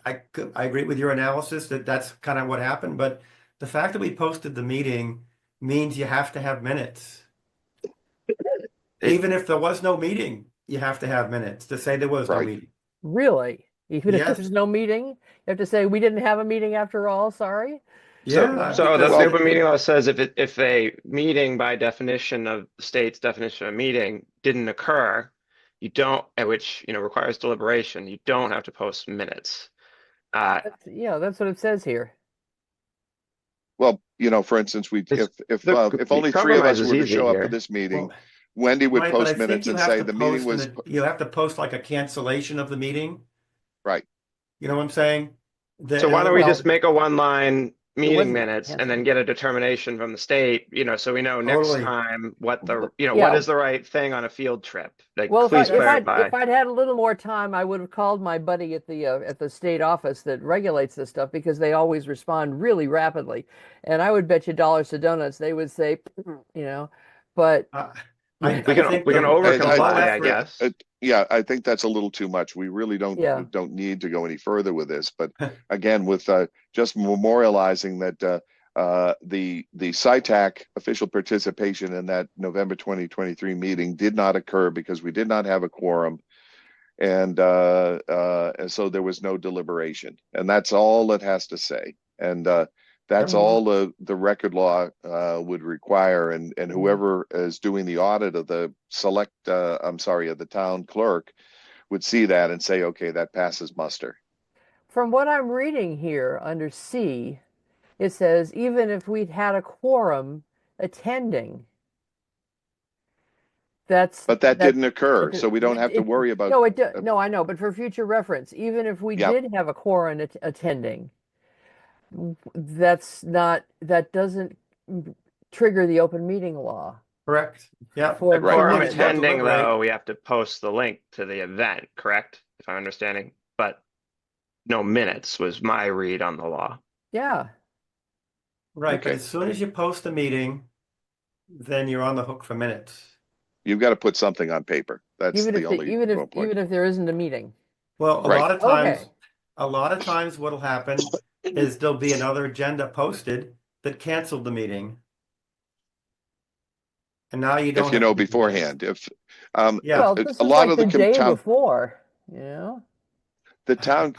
agree with your analysis that that's kind of what happened, but the fact that we posted the meeting means you have to have minutes. Even if there was no meeting, you have to have minutes to say there was no Right. meeting. Really? Even if Yes. there's no meeting, you have to say we didn't have a meeting after all. Sorry. Yeah, So the because open meeting law says if a meeting by definition of the state's definition of meeting didn't occur, you don't, which requires deliberation, you don't have to post minutes. Yeah, that's what it says here. Well, for instance, It's if the only three of compromise us is were to easy show up for here. this meeting, well, Wendy would right, but I post think minutes you and have say to the meeting post was you have to post like a cancellation of the meeting. right. You know what I'm saying? So why don't we just Well, make a one-line it meeting wasn't minutes and then canceled. get a determination from the state, so we know next Totally. time what what Yeah. is the right thing on a field trip? Like, Well, please clarify. if I'd had a little more time, I would have called my buddy at the state office that regulates this stuff because they always respond really rapidly, and I would bet you dollars to donuts they would say, but Uh, yeah, We can think we can over the low comply, I effort. guess. Yeah, I think that's a little too much. We really yeah, don't need to go any further with this. But again, with just memorializing that the SciTac official participation in that November 2023 meeting did not occur because we did not have a quorum, and so there was no deliberation, and that's all it has to say. And that's Mhm. all the record law would require, and whoever is doing the audit of the of the town clerk would see that and say, okay, that passes muster. From what I'm reading here under C, it says even if we'd had a quorum attending, that's But that that didn't occur, so we don't have to worry about. no, no, I know, but for future reference, even if we Yeah, did have a quorum attending, that doesn't trigger the open meeting law Correct. Yeah. The for quorum minutes. attending, Deliberate. though, we have to post the link to the event, correct? If I'm understanding, but no minutes was my read on the law. Yeah, Right, but okay. as soon as you post a meeting, then you're on the hook for minutes. You've got to put something on paper. That's even the if only real point. even if there isn't a meeting. Well, Right. Okay. a lot of times what'll happen is there'll be another agenda posted that canceled the meeting. And now you don't If you have know to do minutes. beforehand, Yeah. Well, this a was lot like of the day town, before, the town,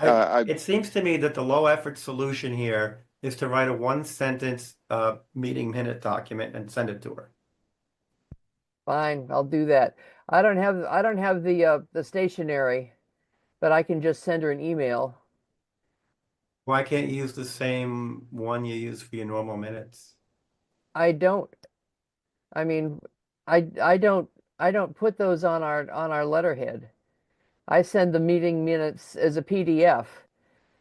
It seems to me that the low effort solution here is to write a one sentence meeting minute document and send it to her. Fine, I'll do that. I don't have the stationery, but I can just send her an email. Why can't you use the same one you use for your normal minutes? I don't. I mean, I don't put those on our letterhead. I send the meeting minutes as a PDF,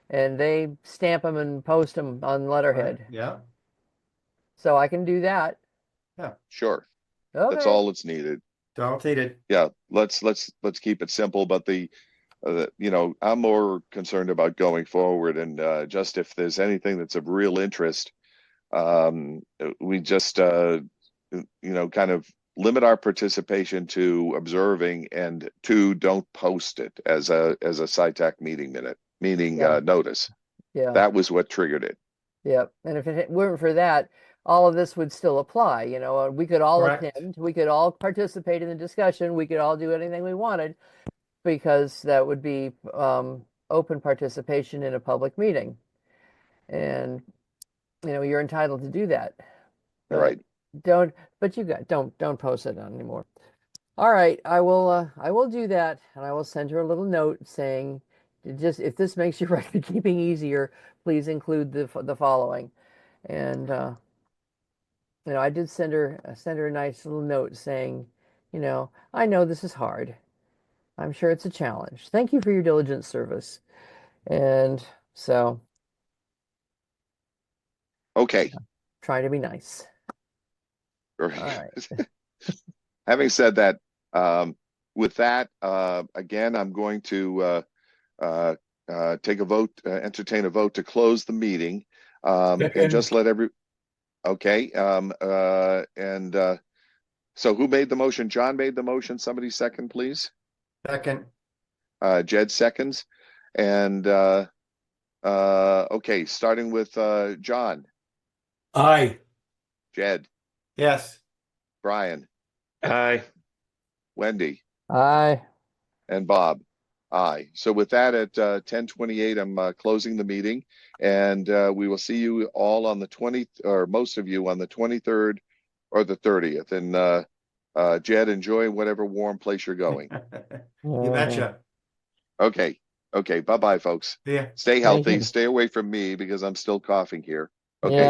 and they stamp them and post them on Right? letterhead. Yeah. So I can do that. Yeah. sure, that's Okay. all that's needed. Don't need it. Yeah, let's keep it simple. But I'm more concerned about going forward, and just if there's anything that's of real interest, we just kind of limit our participation to observing, and two, don't post it as a SciTac meeting Yeah. notice. Yeah. That was what triggered it. Yeah. And if it weren't for that, all of this would still apply. We could all Correct. attend, we could all participate in the discussion, we could all do anything we wanted because that would be open participation in a public meeting. And you're entitled to do that. But Right. don't post it on anymore. All right, I will do that, and I will send her a little note saying, just if this makes your record keeping easier, please include the following. And I did send her a nice little note saying, I know this is hard. I'm sure it's a challenge. Thank you for your diligent service. And so, Okay. trying to be nice. All Right. right. Having said that, with that, again, I'm going to take a vote, entertain a vote to close the meeting, and just let okay. So who made the motion? John made the motion. Somebody second, please. Second. Jed seconds. And okay, starting with John, Aye. Jed, Yes. Brian, Aye. Wendy, Aye. and Bob. Aye. So with that, at 10:28, I'm closing the meeting, and we will see you all on the 20th, or most of you on the 23rd or the 30th. And Jed, enjoy whatever warm place you're going. You betcha. Okay. Okay. Bye-bye, folks. See ya. Stay Thank healthy. you. Stay away from me because I'm still coughing here. Yeah. Okay.